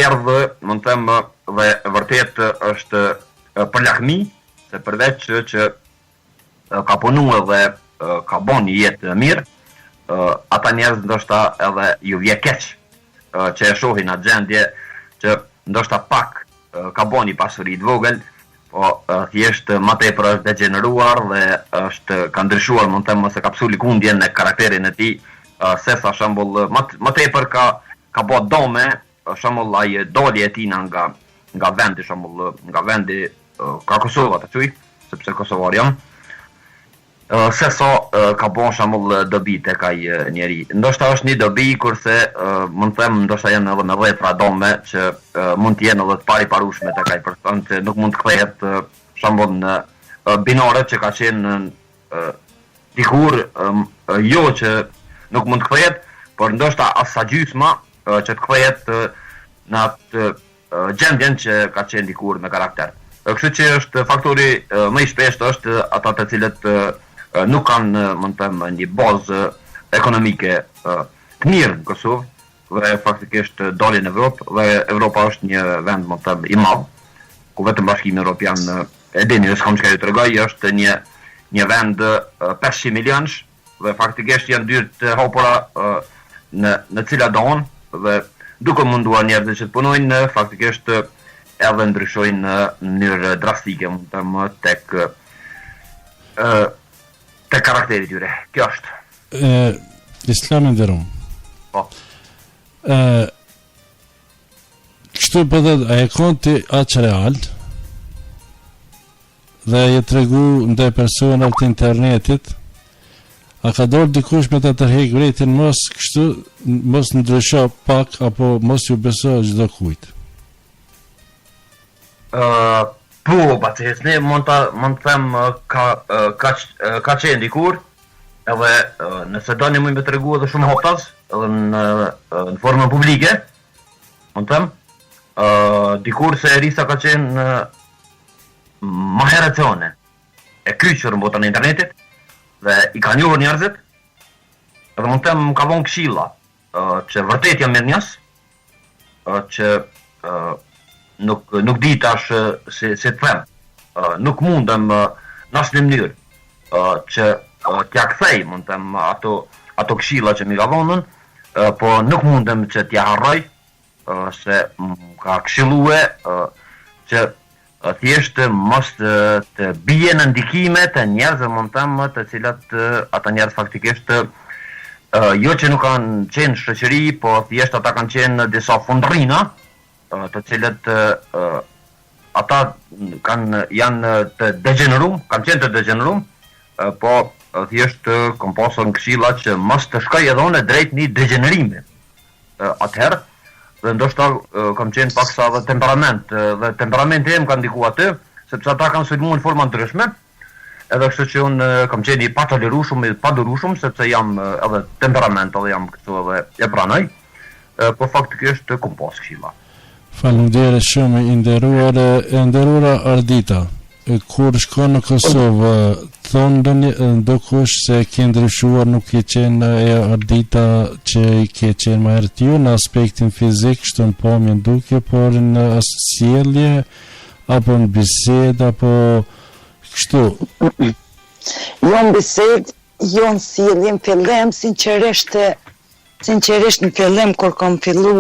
[SPEAKER 9] erdhë, më them, dhe vërtet është për lakmi, se përveç që ka punu dhe ka bon një jetë mirë, ata njerëz ndoshta edhe ju vje keq që e shohin atë gjendje që ndoshta pak ka bon një pasuri të vogël, po thjesht më tepër është degeneruar dhe ka ndryshuar, mund të them, ose ka psu lëkundjen në karakterin e tij, se sa shembull më tepër ka bë dome, shembull ai doli e tina nga vendi, shembull nga vendi ka Kosova të thuj, sepse kosovar jam. Se sa ka bon shembull dobi tek ai njeri. Ndoshta është një dobi kurse mund të them ndoshta janë edhe me 10 dome që mund të jenë edhe të pariparueshme tek ai person që nuk mund të kthehet shembull në binoret që ka qenë dikur jo që nuk mund të kthehet, por ndoshta as sa gjysma që të kthehet në atë gjendjen që ka qenë dikur me karakter. Kështu që është faktori më i shpeshtë është ata të cilët nuk kanë, mund të them, një bazë ekonomike të mirë në Kosovë, dhe faktikisht dalin në Evropë, dhe Evropa është një vend, mund të them, i madh, ku vetëm Bashkimi Evropian e dini, s'kam çka ju tregoj, është një vend 500 milionësh, dhe faktikisht janë dyert të hapura në cilat doon, dhe duke munduar njerëzit që të punojnë, faktikisht edhe ndryshojnë në mënyrë drastike, mund të them, tek karakteri tyre. Kjo është.
[SPEAKER 1] Islamin nderuam.
[SPEAKER 9] Po.
[SPEAKER 1] Kështu po dhe a e konti aq real dhe e tregu ndaj personave të internetit, a ka dorë dikush me të tërheq vretin mos ndrysho pak apo mos ju beso çdo kujt?
[SPEAKER 9] Po, patjetër, mund të them ka qenë dikur, edhe nëse doni më tregu edhe shumë hoptas, edhe në formën publike, mund të them, dikur se Erisa ka qenë maheracione e kyqur në botën e internetit, dhe i ka njohur njerëzit, edhe mund të them ka vonë këshilla, që vërtet jam mirënjohës, që nuk di tash se të them. Nuk mundem në asnjë mënyrë që t'ja kthej, mund të them, ato këshilla që mi ka vonën, po nuk mundem që t'ja harroj, se ka këshillue që thjesht mos të bie në ndikime të njerëzve, mund të them, të cilat ata njerëz faktikisht jo që nuk kanë qenë shoqëri, po thjesht ata kanë qenë disa fundrrina, të cilët ata janë të degeneruar, kanë qenë të degeneruar, po thjesht kanë pasur këshilla që mos të shkoj edhe unë drejt një degenerimi. Atëherë, dhe ndoshta kam qenë paksa dhe temperament, dhe temperamenti im ka ndikuar aty, sepse ata kanë sulmuar në forma ndryshme, edhe kështu që unë kam qenë i patolerueshëm, i padurueshëm, sepse jam edhe temperament, edhe jam kështu edhe e pranoj, po faktikisht kam pas këshilla.
[SPEAKER 1] Faleminderit shumë, e nderuara Ardita. Kur shkon në Kosovë, thonë ndokush se ke ndryshuar, nuk ke qenë e Ardita që ke qenë më herët ju në aspektin fizik, kështu në pamjen duke, por në sjellje apo në bisedë apo kështu?
[SPEAKER 8] Jo në bisedë, jo në sjellje, në fillim sinqerisht në fillim kur kam fillu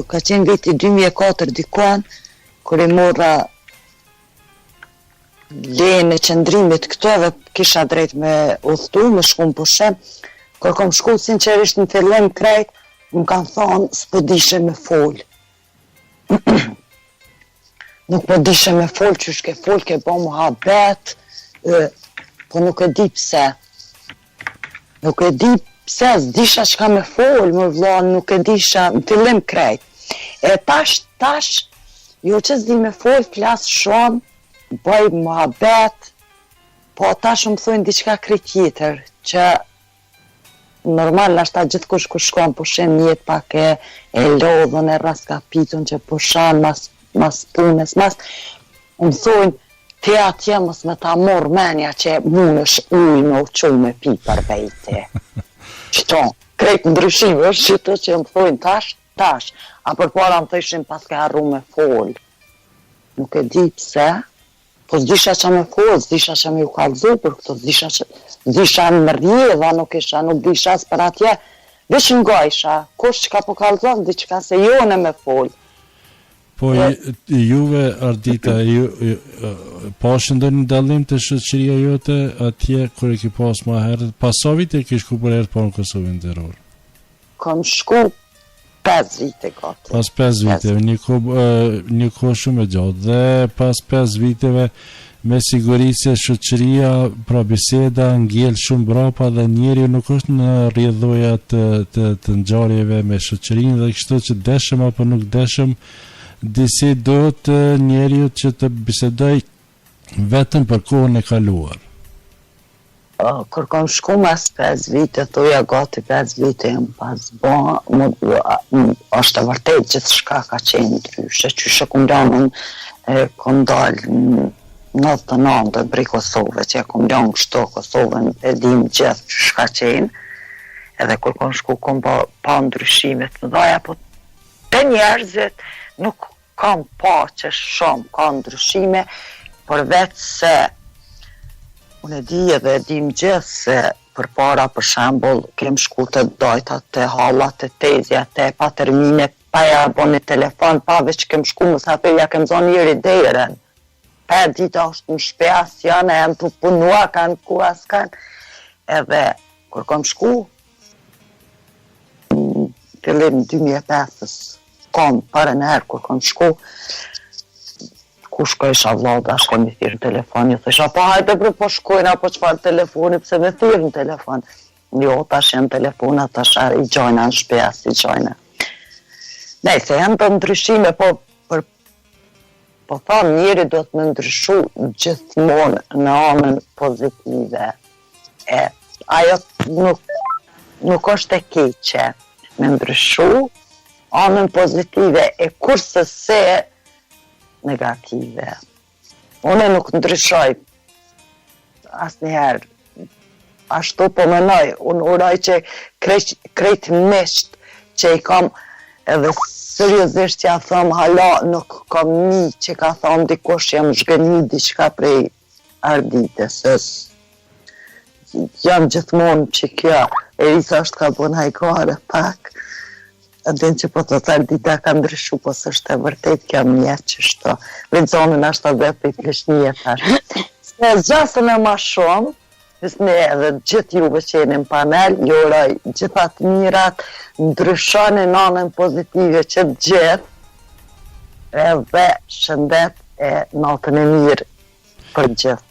[SPEAKER 8] ka qenë viti 2004 dikuan, kur i morra lejën e qëndrimit këto dhe kisha drejt me udhëtu, me shku në pushim, kur kam shku sinqerisht në fillim krejt, më kanë thonë s'po dishe me fol. Nuk po dishe me fol, që shke fol, ke bo muhabet, po nuk e di pse. Nuk e di pse, s'disha çka me fol, më vlla, nuk e disha, në fillim krejt. E tash, jo që s'di me fol, flas shumë, bëj muhabet, po tash më thujnë diçka krejt tjetër, që normal ashta gjithkush ku shkon pushim jetë pak e lodhën, e raskapitun që pushan mas punës, më thujnë, ti atje mos me ta mor menja që mund është ujë me uqu me pi për vejti. Qëto, krejt ndryshime është qëto që më thujnë tash, tash, a përpara më thëshin pas ke harru me fol. Nuk e di pse, po s'disha që me fol, s'disha që me ju kallëzu për këto, s'disha në rjedha, nuk disha as për atje, veç nga isha, kush që ka po kallëzon, diçka se jone me fol.
[SPEAKER 1] Po juve, Ardita, pashë ndonjë dallim të shoqëria jote atje kur e ki pas më herët, pas sa vite kish ku për herë parë në Kosovën Verior?
[SPEAKER 8] Kam shku 5 vite gati.
[SPEAKER 1] Pas 5 viteve, një kohë shumë e gjatë, dhe pas 5 viteve me siguri se shoqëria, pra biseda, ngel shumë brapa dhe njeri nuk është në rrjedhoja të ngjarjeve me shoqërinë dhe kështu që deshëm apo nuk deshëm, disi do të njeriu që të bisedoj vetëm për kohën e kaluar.
[SPEAKER 8] Kur kam shku mas 5 vite, thoja gati 5 vite jam pas ba, është e vërtet që shka ka qenë ndryshe, që shë kum lanën, kom dalë 99 brej Kosovë, që kom lanë kështu Kosovën, e dim gjithë që shka qenë, edhe kur kam shku kom pa ndryshimet në dhaja, po të njerëzit nuk kam pa që shumë ka ndryshime, përveç se unë e di edhe e dim gjithë se për para për shembull kem shku të dojta të hallat të tezja të pa termine, pa ja boni telefon, pa veç kem shku më sa ja kem zonë njëri deren. Pa dita është në shpeja si janë e më të punua kanë ku as kanë. Edhe kur kam shku fillim 2005 kom para në herë kur kam shku ku shkoj isha vloga, shkoj me thirë në telefon, ju thësha, po hajde bre, po shkojna, po qëfar telefoni, pëse me thirë në telefon. Jo, tash jenë telefona, tash i gjojna në shpeja, si gjojna. Nej, se janë të ndryshime, po thonë njëri do të më ndryshu gjithmonë në anën pozitive. Ajo nuk është e keqe me ndryshu anën pozitive, e kurse se negative. Unë nuk ndryshoj asnjëherë. Ashtu po menoj, unë uroj që krejt misht që i kam edhe seriozisht ja thëm hala nuk kam një që ka thëm dikush jam zhgënjë diçka prej Arditës. Jam gjithmonë që kjo Erisa është ka bënë hajkare pak. Adin që po të të Ardita ka ndryshu, po së është e vërtet kjo mjetë që shto. Ledzonën ashtë të dhe për i pleshnije tash. Se gjasën e ma shumë, ne edhe gjithë juve që jeni në panel, ju uroj gjithat mirat, ndryshoni në anën pozitive që gjithë, edhe shëndet e natën e mirë për gjithë.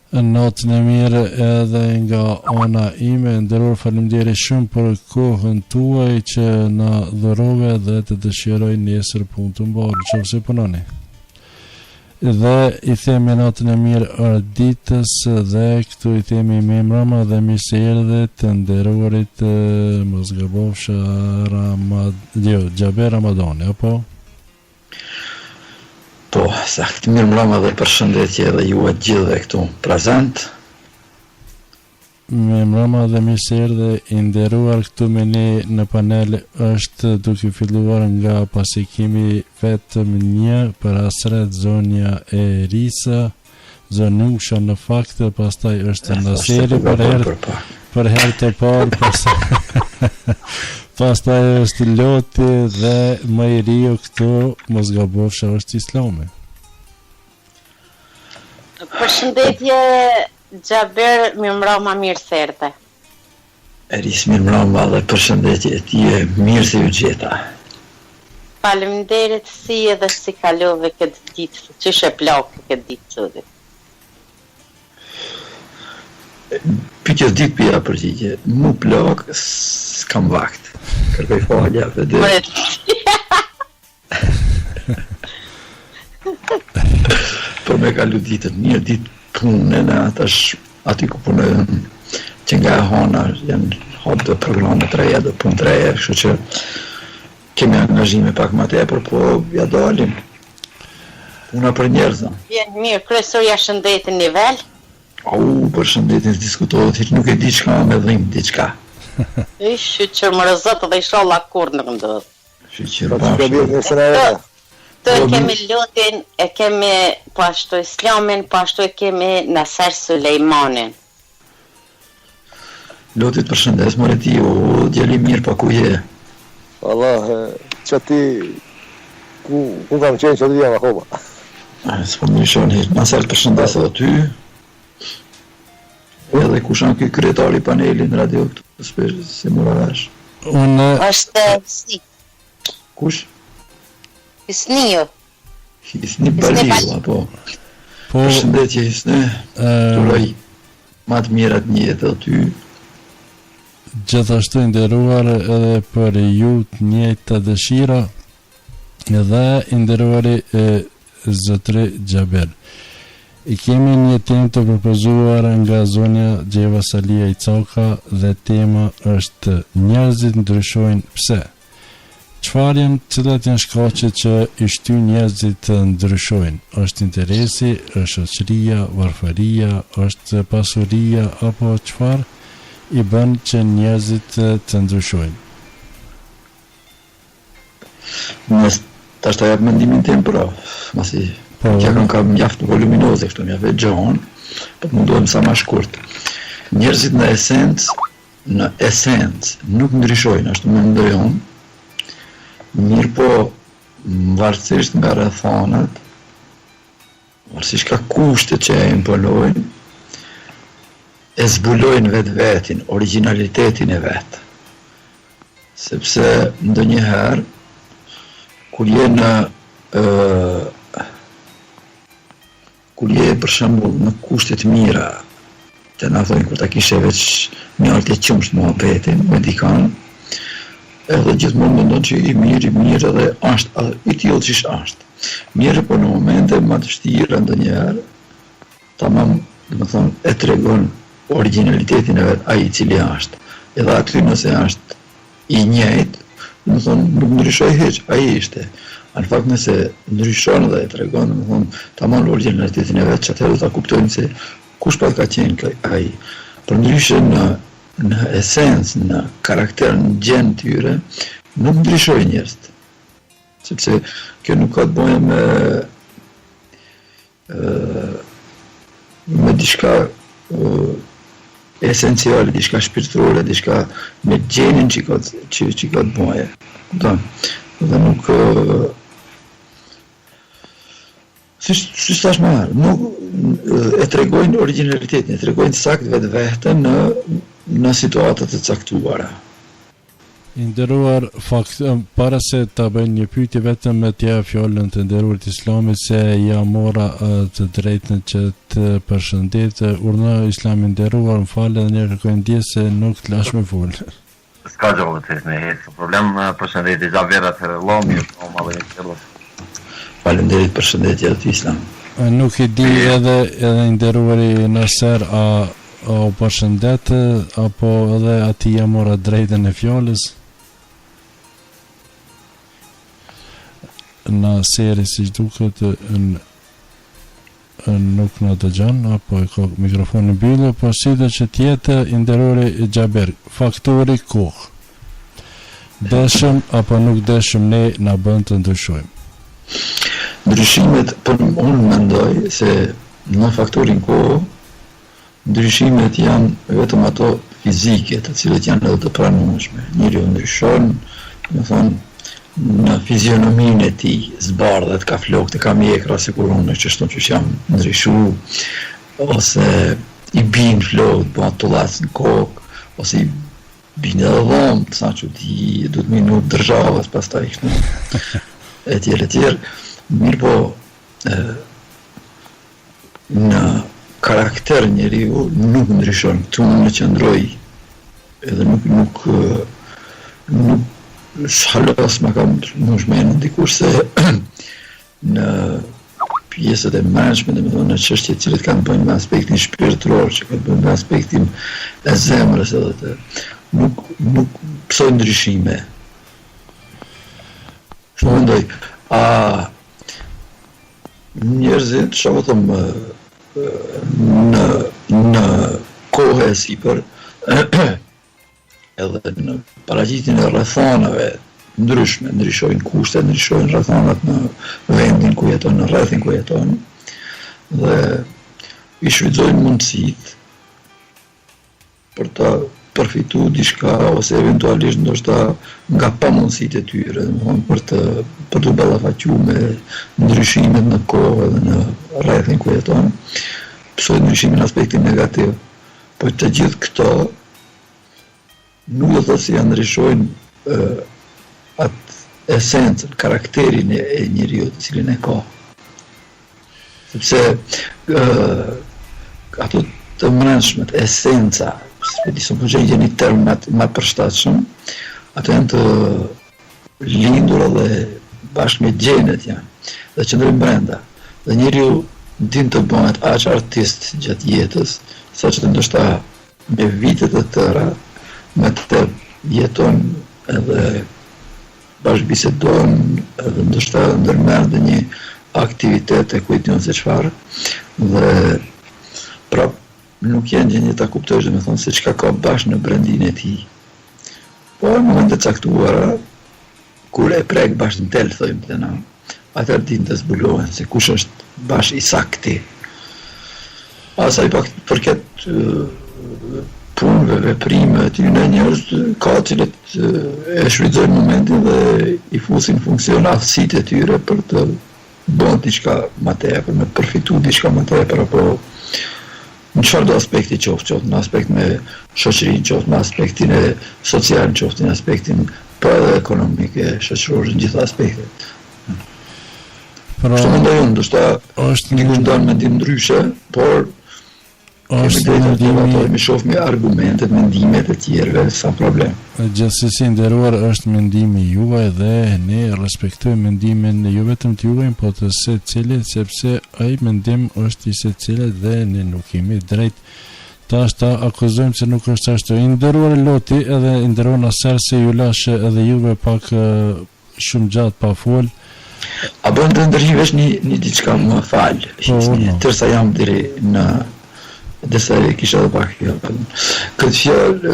[SPEAKER 1] Natën e mirë edhe nga ana ime, ndëror faleminderit shumë për kohën tuaj që na dhurove dhe të dëshiroj nesër punë të mbarë, qofse punoni. Dhe i themi natën e mirë Arditës dhe këtu i themi Memrama dhe mirë se erdhe të nderuarit mos gabofsha Gjaber Ramadani, apo?
[SPEAKER 11] Po, sakt, mirë mbrëma dhe përshëndetje edhe ju e gjithë dhe këtu prezent.
[SPEAKER 1] Mirë mbrëma dhe mirë se erdhe, i nderuar këtu me ne në panel është duke filluar nga pasikimi vetëm një për asret zonja e Risa, zonusha në fakt, pastaj është në seri për herë të parë, pastaj është Loti dhe më i riu këtu mos gabofsha është Islami.
[SPEAKER 6] Përshëndetje Gjaber, mirëmbrëma, mirë se erdhe.
[SPEAKER 11] Eris, mirëmbrëma dhe përshëndetje ti e mirë se ju gjeta.
[SPEAKER 6] Faleminderit si edhe si kalove këtë ditë, çish e plakë këtë ditë çudi.
[SPEAKER 11] Pyetjes ditë pia përgjigje, mu plak s'kam vakt. Kërkoj falja vëdë. Por me kalu ditët mirë, ditë punë në atash aty ku punojnë që nga hona janë hap dhe programe të reja dhe punë të reja, kështu që kemi angazhime pak më tepër, po ja dalim. Puna për njerëzën.
[SPEAKER 6] Vjen mirë, kryesoria shëndetin nivel.
[SPEAKER 11] Për shëndetin s'diskutohet, hiç nuk e di çka me dhim diçka.
[SPEAKER 6] Ish që më rëzët dhe inshallah kur nuk ndodh. Të kemi lutin, e kemi po ashtu Islamin, po ashtu e kemi Naser Sulejmanin.
[SPEAKER 11] Lutit përshëndes, more ti, u djeli mirë, pa ku je?
[SPEAKER 10] Allah, që ti, ku kam qenë që ti jam akoma?
[SPEAKER 11] Së për ndryshon, Naser përshëndes edhe ty, edhe kushan këj kryetari panelin radio këtu, se mora rash.
[SPEAKER 6] Është Hisni.
[SPEAKER 11] Kush?
[SPEAKER 6] Hisniju.
[SPEAKER 11] Hisni Baliu, apo? Përshëndetje Hisni, turoj ma të mirat njët edhe ty.
[SPEAKER 1] Gjithashtu nderuar edhe për ju të njëjta dëshira edhe nderuari zotri Xhaber. I kemi një temë të propozuar nga zonja Gjeva Salia i Cauka dhe tema është njerëzit ndryshojnë pse? Çfarë janë, cilat janë shkaqet që i shtyn njerëzit të ndryshojnë? Është interesi, është shoqëria, varfëria, është pasuria apo çfarë i bën që njerëzit të ndryshojnë?
[SPEAKER 11] Nes tash ta jap mendimin tim, pra, masi kja kam mjaft voluminoze, kështu mjaft e gjohon, po të mundohem sa ma shkurt. Njerëzit në esencë nuk ndryshojnë, ashtu më ndërjon, mirë po, varësisht nga rrethanat, varësisht ka kushtet që e imponojnë, e zbulojnë vetin, originalitetin e vetë. Sepse ndonjëherë, kur je për shembull në kushtet mira, të na thonë kur ta kishe veç një altë qumsht muhabetin me dikan, edhe gjithmonë mendon që i mirë edhe është i tillë që është. Mirë po në momente më të vështira ndonjëherë, tamam, domethënë e tregon originalitetin e vet ai i cili është. Edhe aty nëse është i njëjtë, domethënë nuk ndryshoi hiç, ai ishte. Në fakt nëse ndryshon dhe e tregon, domethënë tamam originalitetin e vet, atëherë ta kuptojnë se kush pat ka qenë ai. Përndryshe në esencë, në karakter, në gjend tyre, nuk ndryshojnë njerëzit. Sepse kjo nuk ka të bëjë me diçka esenciale, diçka shpirtërore, diçka me gjenin që ka të bëjë. Dhe nuk si thash më herë, nuk e tregojnë originalitetin, e tregojnë sakt vetveten në situatat e caktuara.
[SPEAKER 1] I nderuar, para se ta bëjnë një pyetje vetëm me t'ja fjalën të nderuarit Islamit se ja mora të drejtën që të përshëndet, urna Islami nderuar, më falë dhe njerë kërkojnë ndje se nuk të lash me full.
[SPEAKER 9] S'ka gjohë të në hesë, problem përshëndetje Xhaberat Lomi,
[SPEAKER 11] Faleminderit përshëndetje të Islam.
[SPEAKER 1] Nuk i di edhe nderuari Naser a u përshëndet apo edhe ati ja mora drejtën e fjalës? Në seri si duket nuk në dëgjon apo e ka mikrofonin mbyllur, po sido që tjetë i nderuari Xhaber, faktori kohë. Dëshëm apo nuk dëshëm ne na bën të ndryshojmë.
[SPEAKER 11] Ndryshimet, unë mendoj se në faktorin kohë, ndryshimet janë vetëm ato fizike, të cilët janë edhe të pranueshme. Njeriu ndryshon, do thonë, në fizionominë e tij, zbardhet, ka flokë, ka mjekra, sikur unë që ashtu që jam ndryshu, ose i bin flokë, bëhet tullas në kokë, ose i bin edhe dhomë, sa që ti du të minut dërzhavës, pastaj kështu, e tjerë. Mirë po, në karakter njeriu nuk ndryshon, këtu në qëndroj, edhe nuk shalos ma kam më shmenë ndikush se në pjesët e management, në çështje të cilët kanë bëjnë me aspektin shpirtëror, që kanë bëjnë me aspektin e zemrës edhe të nuk pësoj ndryshime. Shumë mendoj, njerëzit, shumë thëmë, në kohë e sipër, edhe në paraqitjen e rrethanave ndryshme, ndryshojnë kushtet, ndryshojnë rrethonat në vendin ku jeton, në rrethin ku jeton, dhe i shfrytëzojnë mundësitë për të përfitu diçka ose eventualisht ndoshta nga pamundësitë e tyre, për të ballafaqur me ndryshimet në kohë dhe në rrethin ku jeton, pësoj ndryshimin në aspektin negativ. Po të gjithë këto nuk do të thotë se janë ndryshojnë atë esencën, karakterin e njeriut të cilin e ka. Sepse ato të mbrëmshmet, esenca, disë më përgjegje një term më përshtatshëm, ato janë të lindur dhe bashkë me gjenet janë, dhe qëndrojnë brenda. Dhe njeriu din të bëhet aq artist gjatë jetës, sa që të ndoshta me vitet e tëra, me të jeton edhe bashkëbisedon, edhe ndoshta ndërmerr dhe një aktivitet e kujton se çfarë, dhe prap nuk janë gjendje ta kuptosh dhe me thonë se çka ka bashkë në brendin e tij. Po në momente caktuara, kur e prek bashkë në tel, thojmë të na, atër din të zbulohen se kush është bashkë i sakti. Asaj pak përket punëve, veprime të një njerëz, ka cilët e shfrytëzojnë momentin dhe i fusin funksion aftësitë e tyre për të bën diçka më tepër, me përfitu diçka më tepër, apo në çfarëdo aspekti qoftë në aspekt me shoqërinë, qoftë në aspektin e social, qoftë në aspektin po edhe ekonomik e shoqëror në gjitha aspektet. Kështu mendoj unë, ndoshta dikush ndan mendim ndryshe, por është mendimi shoh me argumentet, mendimet e tjerëve, sa problem.
[SPEAKER 1] Gjithsesi nderuar është mendimi juaj dhe ne respektojmë mendimin jo vetëm të juaj, por të secilit, sepse ai mendim është i secilit dhe ne nuk kemi drejt ta akuzojmë se nuk është ashtu. I nderuar Loti edhe i nderuar Naser, se ju lash edhe juve pak shumë gjatë pa fol.
[SPEAKER 11] A bën të ndërhivesh një diçka, më fal, tërsa jam deri në desa e kisha dhe pak këtë fjallë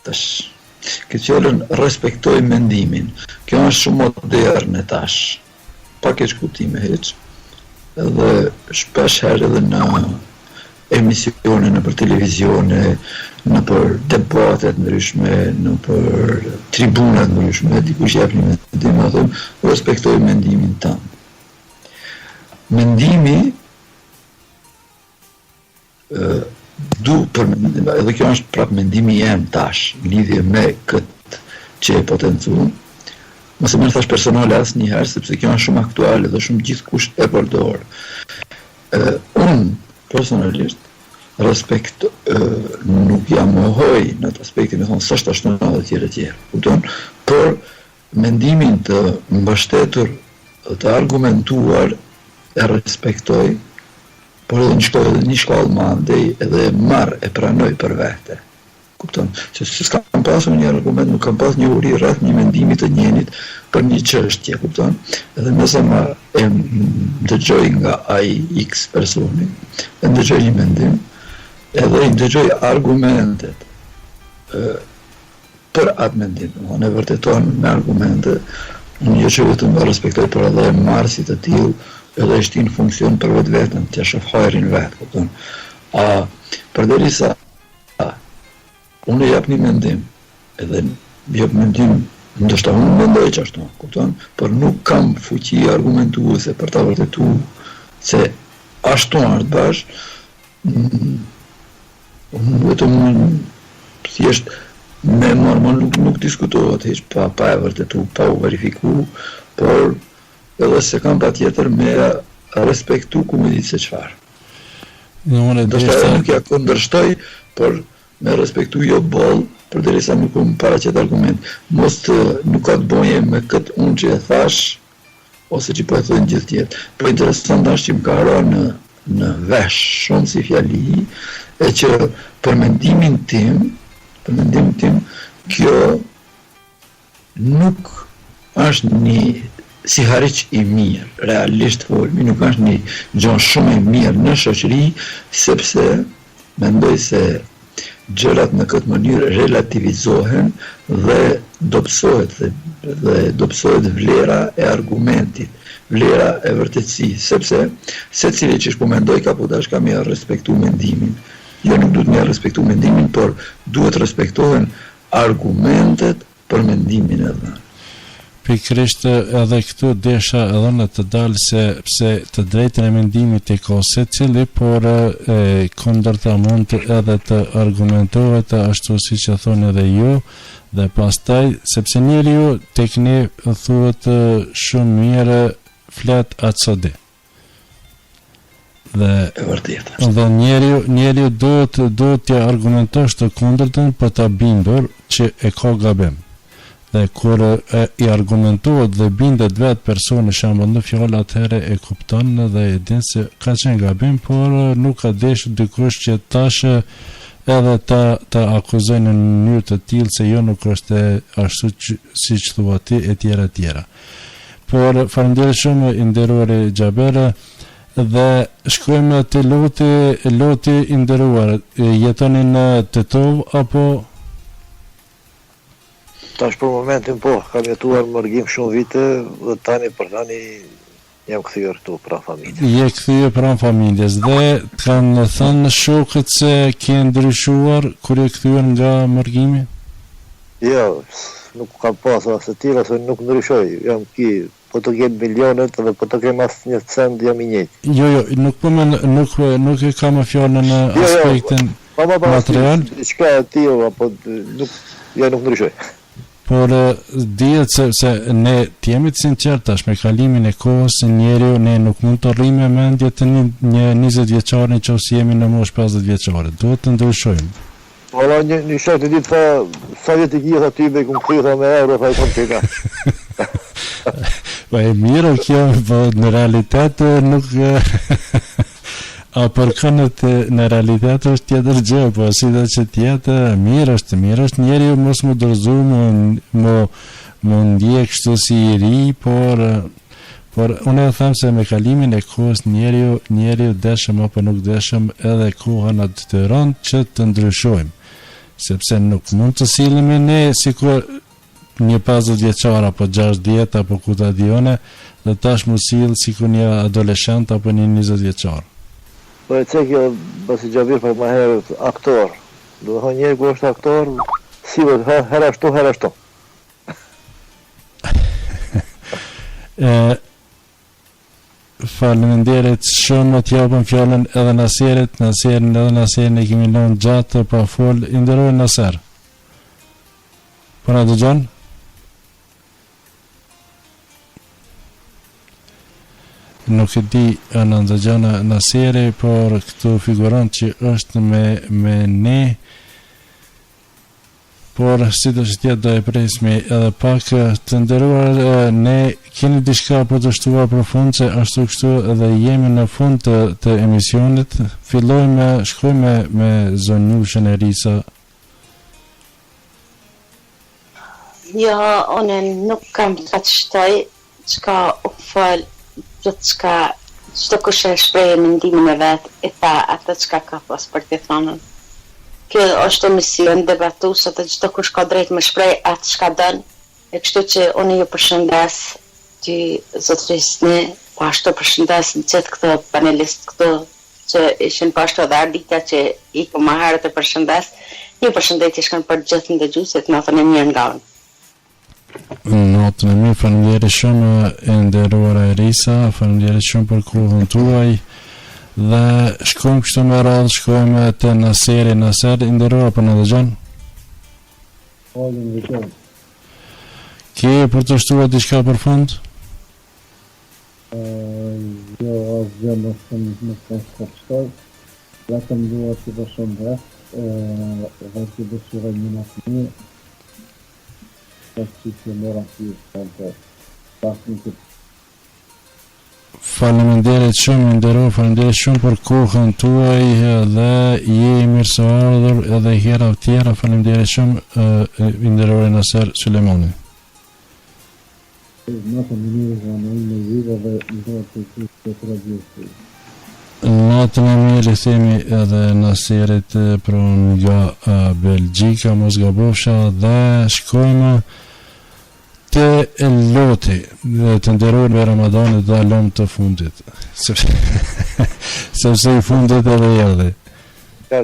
[SPEAKER 11] këtë fjallën respektoj mendimin, kjo është shumë moderne tash, pak e shkuptime heq, edhe shpesh herë edhe në emisione, në për televizione, në për debatet ndryshme, në për tribunat ndryshme, dikush jep një mendim, a thëmë, respektoj mendimin tëmë. Mendimi edhe kjo është prap mendimi jem tash, në lidhje me këtë që e potencu, mos e merr thash personale asë njëherë, sepse kjo është shumë aktuale dhe shumë gjithkush e përdor. Unë personalisht respekt nuk jam mohoj në të aspektin e thonë s'është ashtu në dhe tjere, kupton? Por mendimin të mbështetur, të argumentuar e respektoj, por edhe një shkallë më andej edhe marr e pranoj për vete. Kupton? Që s'kam pasur një argument, nuk kam pas një uri rreth një mendimit të njenit për një çështje, kupton? Edhe nëse ma e dëgjoj nga ai X personi, e dëgjoj një mendim, edhe i dëgjoj argumentet për atë mendim, e vërteton me argumente, një që vetëm respektoj, por edhe marr si të tillë, edhe është në funksion për vetë vetën, të shoh hajrin vetë, kupton. Përderisa unë jap një mendim, edhe jap mendim, ndoshta unë mendoj që ashtu, kupton, por nuk kam fuqi argumentuese për ta vërtetuar se ashtu është bash, unë vetëm thjesht me marmon nuk diskutohet hiç pa e vërtetuar, pa u verifikuar, por edhe se kam pa tjetër me respektu ku me ditë se qfarë. Ndoshta nuk ja kundërshtoj, por me respektu jo boll, përderisa nuk më paraqet argument. Mos nuk ka të bëje me këtë unë që e thash, ose që po e thojnë gjithë tjetë. Po interesant është që më ka rënë në vesh shumë si fjali, e që për mendimin tim, kjo nuk është një si hariq i mirë, realisht folmi, nuk është një gjonë shumë e mirë në shoqëri, sepse mendoj se gjërat në këtë mënyrë relativizohen dhe dobësohet vlera e argumentit, vlera e vërtetësisë, sepse secili që po mendoj kapotash ka më respektu mendimin. Jo, nuk duhet më respektu mendimin, por duhet respektohen argumentet për mendimin e dhënë.
[SPEAKER 1] Pikrisht edhe këtu desha edhe në të dalë se pse të drejtën e mendimit e ka secili, por kundërta mund edhe të argumentohet ashtu siç e thonë edhe ju, dhe pastaj sepse njeriu tek ne thuhet shumë mirë flet atë çdo di. Dhe njeriu duhet të argumentosh të kundërtën për ta bindur që e ka gabim. Dhe kur i argumentohet dhe bindet vetë personi shembull në fjalë, atëherë e kupton dhe e din se ka qenë gabim, por nuk ka deshur dikush që tash edhe ta akuzojnë në mënyrë të tillë se jo nuk është ashtu siç thua ti e tjera. Por faleminderit shumë i nderuar Xhaber, dhe shkojmë te loti i nderuar. Jetoni në Tetov apo
[SPEAKER 10] Tash për momentin po, kam jetuar në Mërgim shumë vite dhe tani jam kthyer këtu pranë familjes.
[SPEAKER 1] Je kthyer pranë familjes dhe kanë thënë shokët se ke ndryshuar kur je kthyer nga Mërgimi?
[SPEAKER 10] Jo, nuk kam pasur as të tillë, se nuk ndryshoj. Jam po të kem milionet dhe po të kem asnjë cent jam i njëjtë.
[SPEAKER 1] Jo, nuk e kam fjalën në aspektin material.
[SPEAKER 10] Diçka e tillë apo nuk ndryshoj.
[SPEAKER 1] Por dihet se ne jemi të sinqert tash me kalimin e kohës, njeriu ne nuk mund të rrimë me mendje të një 20 vjeçar nëse jemi në moshë 50 vjeçare. Duhet të ndryshojmë.
[SPEAKER 10] Valla një shok të ditë sa vjet i gjithë aty me kumfyra me euro fa i kom çeka.
[SPEAKER 1] Po e mirë kjo, po në realitet nuk por kënët në realitet është tjetër gjë, po si dhe që tjetë mirë është njeriu mos më dorëzu, më ndjek kështu si i ri, por unë e them se me kalimin e kohës njeriu deshëm apo nuk deshëm edhe koha na detyron që të ndryshojmë, sepse nuk mund të sillemi ne sikur një 50 vjeçar apo 60 apo ku ta dione, dhe tash mu sill sikur një adoleshent apo një 20 vjeçar.
[SPEAKER 10] Po e cekja basi Xhabir për më herët aktor. Do të thonë njëri kur është aktor, sillet herë ashtu.
[SPEAKER 1] Faleminderit shumë, të japëm fjalën edhe Naserin e kemi lënë gjatë pa fol. I nderoj Naser. Po na dëgjon? Nuk e di në ndëgjana Naseri, por këtu figuron që është me ne, por si të shtjetë do e presmi edhe pak të nderuar, ne keni diçka për të shtuar për fund, se ashtu kështu edhe jemi në fund të emisionit. Shkojmë me zonjushën e Risa.
[SPEAKER 6] Jo, unë nuk kam të shtoj, çka u fal çdo kush e shpreh mendimin e vet, e tha atë çka ka pas për të thënë. Kjo është emision debatues, atë çdo kush ka drejt me shpreh atë çka don, e kështu që unë ju përshëndes ti zotërisni, po ashtu përshëndes gjithë këto panelistë këtu që ishin pashtu dhe ardita që i po më herë të përshëndes. Një përshëndetje shkon për gjithë ndëgjuesit, natën e mirë nga unë.
[SPEAKER 1] Natën e mirë, faleminderit shumë e nderuara Risa, faleminderit shumë për kohën tuaj. Dhe shkojmë kështu me radhë, shkojmë te Naser, i nderuar, po na dëgjon?
[SPEAKER 7] Po, dëgjoj.
[SPEAKER 1] Ke për të shtuar diçka për fund?
[SPEAKER 7] Jo, asgjë nuk ka shtoj. Vetëm dua të përshëndes, dhe të dëshiroj një natë mirë.
[SPEAKER 1] Faleminderit shumë, faleminderit shumë për kohën tuaj dhe je i mirëseardhur edhe hera tjera. Faleminderit shumë i nderuar Naser Sulejmani.
[SPEAKER 7] Natën e mirë,
[SPEAKER 1] Natën e mirë i themi edhe Nasirit pron nga Belgjika, mos gabofsha, dhe shkojmë te Loti, të nderuar me Ramadanit dhe alom të fundit. Sepse i fundit edhe erdhi.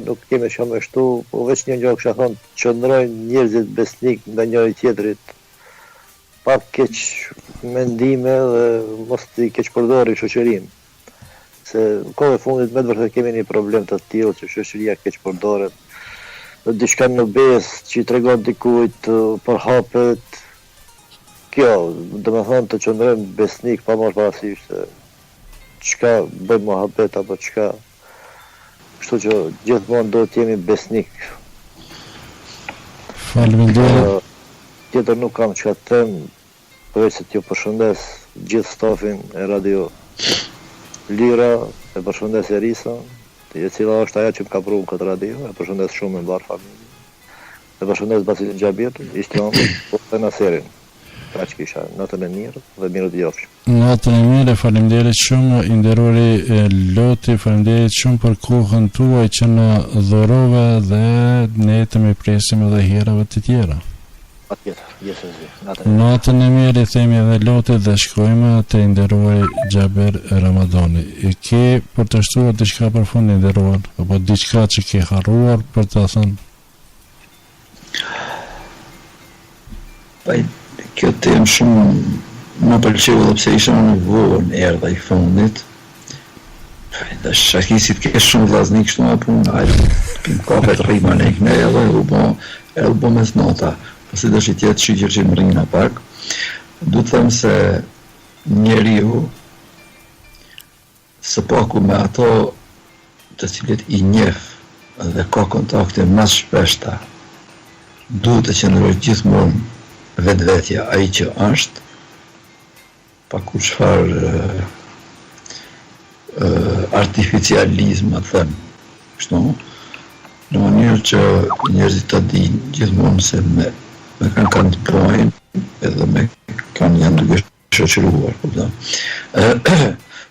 [SPEAKER 10] Nuk kemi shumë shtu, po veç një gjë kisha thonë, qëndrojnë njerëzit besnik nga njëri tjetrit, pa keq mendime dhe mos t'i keq përdori shoqërinë. Se në kohë e fundit me të vërtet kemi një problem të tillë që shoqëria keq përdoret. Dhe diçka në besë që i tregon dikujt për hapet. Kjo, domethënë të qëndrojmë besnik pa marrë parasysh se çka bëjmë mohabet apo çka. Kështu që gjithmonë do të jemi besnik.
[SPEAKER 1] Faleminderit.
[SPEAKER 10] Tjetër nuk kam çka të them, përveç se t'ju përshëndes gjithë stafin e Radio Lira, e përshëndes Erisa, e cila është ajo që më ka pruar këtë radio, e përshëndes shumë me mbar familjen. E përshëndes Basilin Xhabir, Islam, dhe Naserin. Pra që kisha, natën e mirë dhe mirë të jofshë.
[SPEAKER 1] Natën e mirë, faleminderit shumë, i nderori Loti, faleminderit shumë për kohën tuaj që na dhurove dhe ne të më presim edhe herave të tjera. Natën e mirë i themi edhe Lotit dhe shkojmë te i nderuari Xhaber Ramadani. I ke për të shtuar diçka për fund, i nderuar, apo diçka që ke harruar për të thënë?
[SPEAKER 11] Kjo temë shumë më pëlqeu edhe pse isha në vogël erdha i fundit. Dhe shakisit ke shumë vllaznik kështu me punë, hajde pim kafe të rrimë ne këne edhe u bo mes nota. Pasi do që tjetë shqyqër që më rrina pak. Du të them se njeriu së paku me ato të cilët i njeh dhe ka kontakte më shpeshta, duhet të qëndrojë gjithmonë vetvetja ai që është, pa kur çfarë artificializm të them, kështu, në mënyrë që njerëzit të dinë gjithmonë se me kanë të bojnë edhe me kanë janë duke shoqëruar, kupton.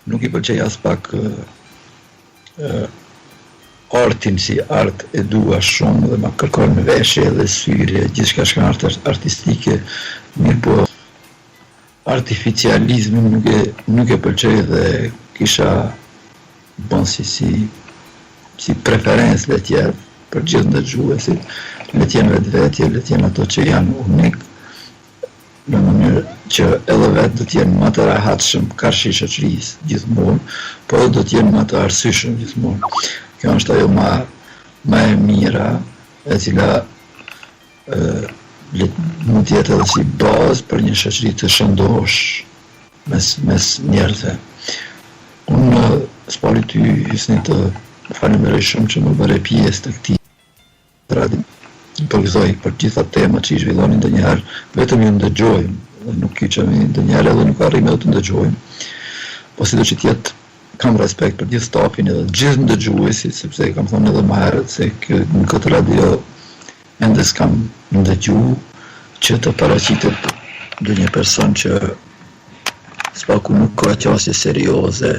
[SPEAKER 11] Nuk i pëlqej as pak artin si art e dua shumë dhe ma kërkon me veshje dhe syre, gjithçka që është artistike, mirë po artificializmin nuk e pëlqej dhe kisha bën si preferencë le tjetë për gjithë ndëgjuesit, le tjenë vetvetje, le tjenë ato që janë unik, në mënyrë që edhe vetë do t'jenë më të rehatshëm karshi shoqërisë gjithmonë, po do t'jenë më të arsyeshëm gjithmonë. Kjo është ajo më e mira, e cila mund të jetë edhe si bazë për një shoqëri të shëndosh mes njerëzve. Unë s'pari ty Hisni të falenderoj shumë që më bëre pjesë të këtij radio. Përgëzoj për gjitha temat që i zhvillonin ndonjëherë, vetëm ju ndëgjojmë, dhe nuk kyçemi ndonjëherë edhe nuk arrijmë të ndëgjojmë. Po sidoqë të jetë, kam respekt për gjithë stafin edhe gjithë ndëgjuesit, sepse kam thonë edhe më herët se në këtë radio ende s'kam ndëgju që të paraqitet ndonjë person që spaku nuk ka qasje serioze,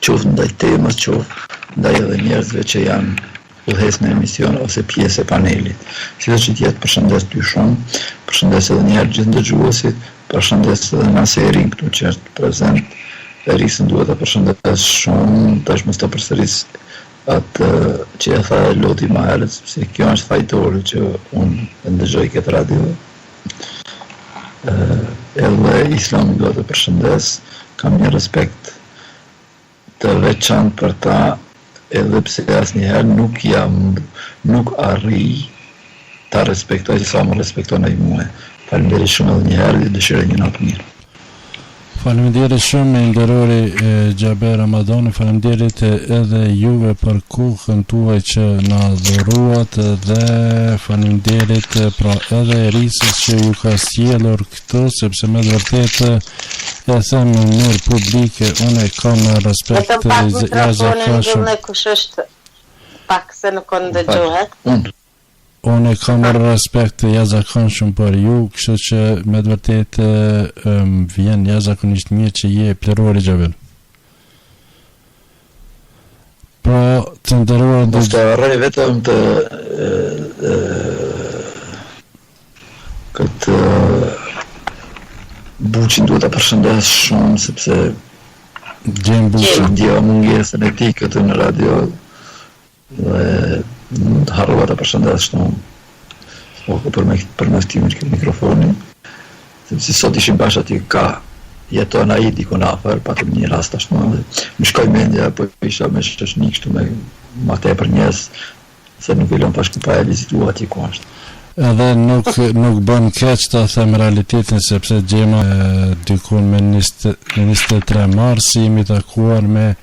[SPEAKER 11] qoftë ndaj temës, qoftë ndaj edhe njerëzve që janë udhëhes në emision ose pjesë e panelit. Sidoqë të jetë, përshëndes ty shumë, përshëndes edhe një herë gjithë ndëgjuesit, përshëndes edhe Naserin këtu që është prezent. Erisën duhet të përshëndes shumë, tash mos të përsëris atë që e tha Loti më herët, sepse kjo është fajtori që unë e ndëgjoj këtë radio. Edhe Islamin duhet të përshëndes, kam një respekt të veçantë për ta, edhe pse asnjëherë nuk arrij ta respektoj sa më respekton ai mua. Faleminderit shumë edhe një herë dhe dëshiroj një natë mirë.
[SPEAKER 1] Faleminderit shumë i nderori Xhaber Ramadani, faleminderit edhe juve për kohën tuaj që na dhuruat dhe faleminderit pra edhe Erisës që ju ka sjellur këtu, sepse me vërtetë e them në mënyrë publike, unë kam respekt
[SPEAKER 6] të jashtëzakonshëm. Kush është pak se nuk ndëgjohet.
[SPEAKER 1] Unë kam respekt të jashtëzakonshëm për ju, kështu që me të vërtetë vjen jashtëzakonisht mirë që je plërori Xhaber. Pra të nderuar
[SPEAKER 11] mos të harroj vetëm të këtë Buçin duhet ta përshëndes shumë sepse
[SPEAKER 1] Gjem Buçin
[SPEAKER 11] ndjeva mungesën e tij këtu në radio dhe harrova ta përshëndes shumë për mes timit këtë mikrofoni sepse sot ishim bashkë aty ka jeton ai diku në afër, patëm një rast ashtu dhe më shkoi mendja po isha me shoqëni kështu me më tepër njerëz se nuk e lëm pas pa e vizitua aty ku është.
[SPEAKER 1] Edhe nuk bën keq ta them realitetin sepse gjema dykun me 23 mars jemi takuar me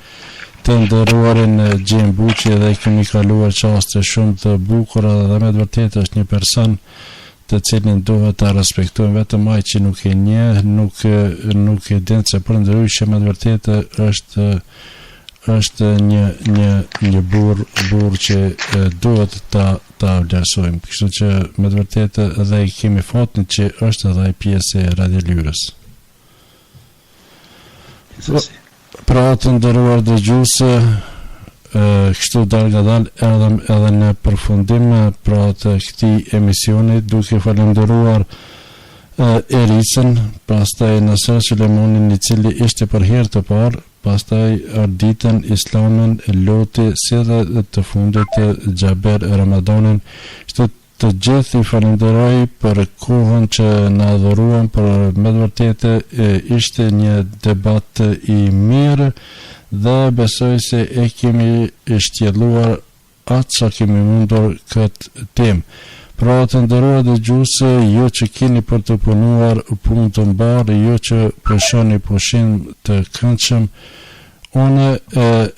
[SPEAKER 1] të nderuarin Gjem Buçi dhe kemi kaluar çaste shumë të bukura dhe me të vërtetë është një person të cilin duhet ta respektojmë vetëm ai që nuk e njeh, nuk e din se përndryshe me të vërtetë është një burr që duhet ta vlerësojmë. Kështu që me të vërtetë edhe kemi fatin që është edhe ai pjesë e Radio Lyrës. Pra të nderuar dëgjuese, kështu dalë edhe në përfundim pra të këtij emisioni duke falendëruar Ericën, pastaj Nasser Sulemonin i cili ishte për herë të parë, pastaj Arditën, Islamin, Loti, si edhe të fundit Gjaber Ramadanin. Kështu të gjithë i falenderoj për kohën që na dhuruan, për me të vërtetë ishte një debat i mirë dhe besoj se e kemi shtjelluar atë sa kemi mundur këtë temë. Pra të nderuar dëgjuese, ju që keni për të punuar punë të mbarë, ju që pushoni pushim të këndshëm, unë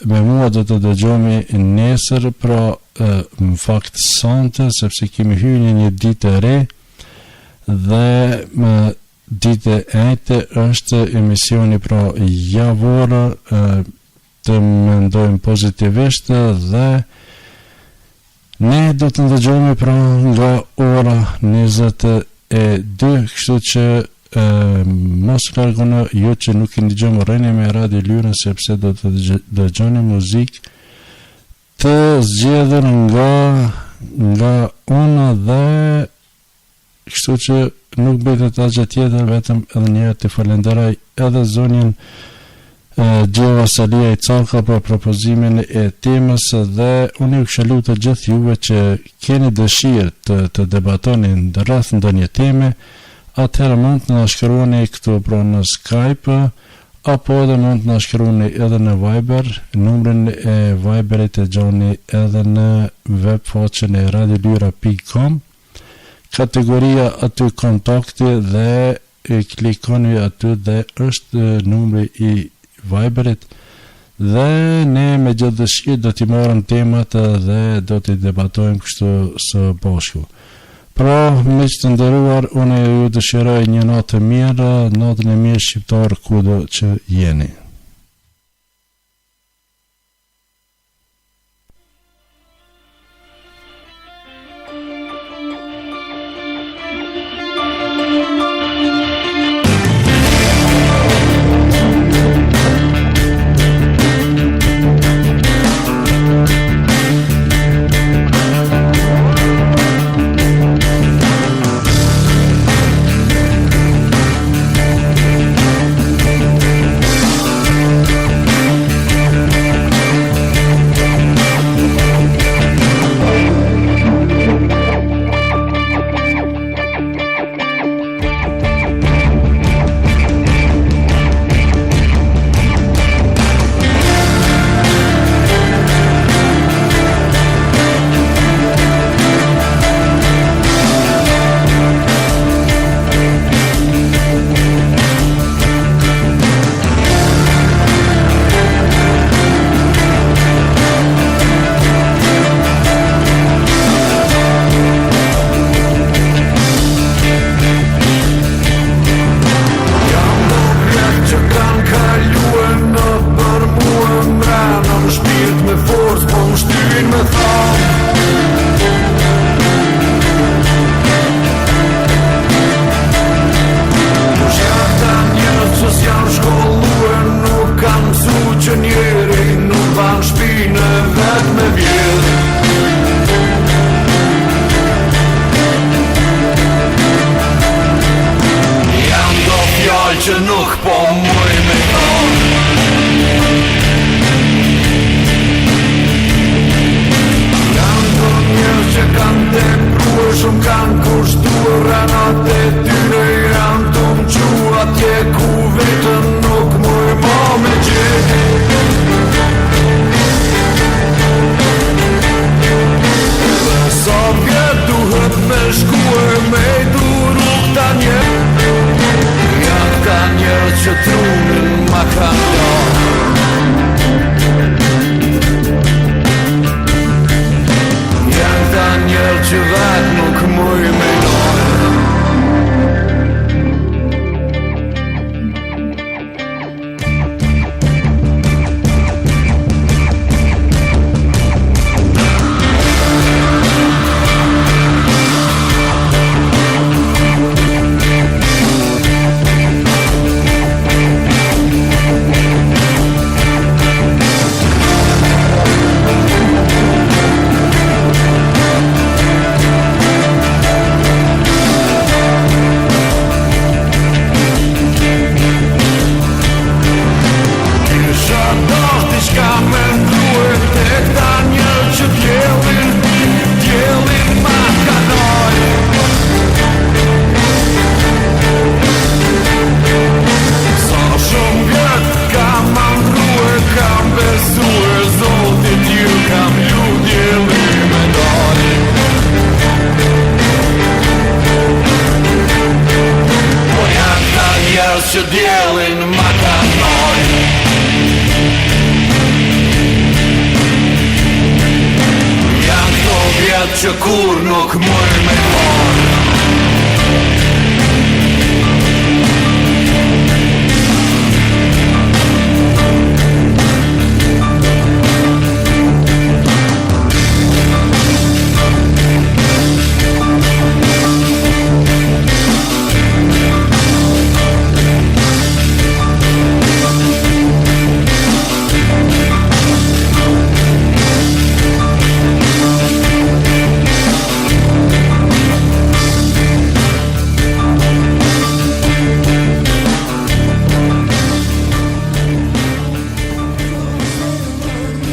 [SPEAKER 1] me mua do të dëgjohemi nesër, pra në fakt sonte, sepse kemi hyrë një ditë e re dhe më ditë e ejtë është emisioni pra javor, të mendojmë pozitivisht dhe ne do të ndëgjohemi pra nga ora 22, kështu që mos largoni ju që nuk e ndëgjoni rreni me Radio Lyrën sepse do të dëgjoni muzikë të zgjedhur nga unë dhe kështu që nuk bëhet asgjë tjetër vetëm edhe një herë të falenderoj edhe zonjën Gjeva Salia i Caka për propozimin e temës dhe unë ju këshillu të gjithë juve që keni dëshirë të debatoni në rreth ndonjë teme, atëherë mund të na shkruani këtu pra në Skype apo edhe mund të na shkruani edhe në Viber, numrin e Viberit e gjoni edhe në web faqen e radiolyra.com, kategoria aty kontakti dhe klikoni aty dhe është numri i Viberit dhe ne me gjithë dëshirë do t'i marrim temat dhe do t'i debatojmë kështu së bashku. Pra, miq të nderuar, unë ju dëshiroj një natë të mirë, natën e mirë shqiptar kudo që jeni.
[SPEAKER 2] e vjetë. Jam do fjallë që nuk po muj me thonë. Jam do njërë që kanë tepruar, shumë kanë kushtuar ranat e tyre, janë të më qua atje ku vetën nuk muj mo me gjithë. Sa vjetë duhet me shkuar me i duru këta njerë. Janë këta njerë që trunin ma kanë lorë. Janë këta njerë që vetë nuk muj me lorë. Që djelin ma kanoj. Janë këto vjetë që kur nuk muj me thonë.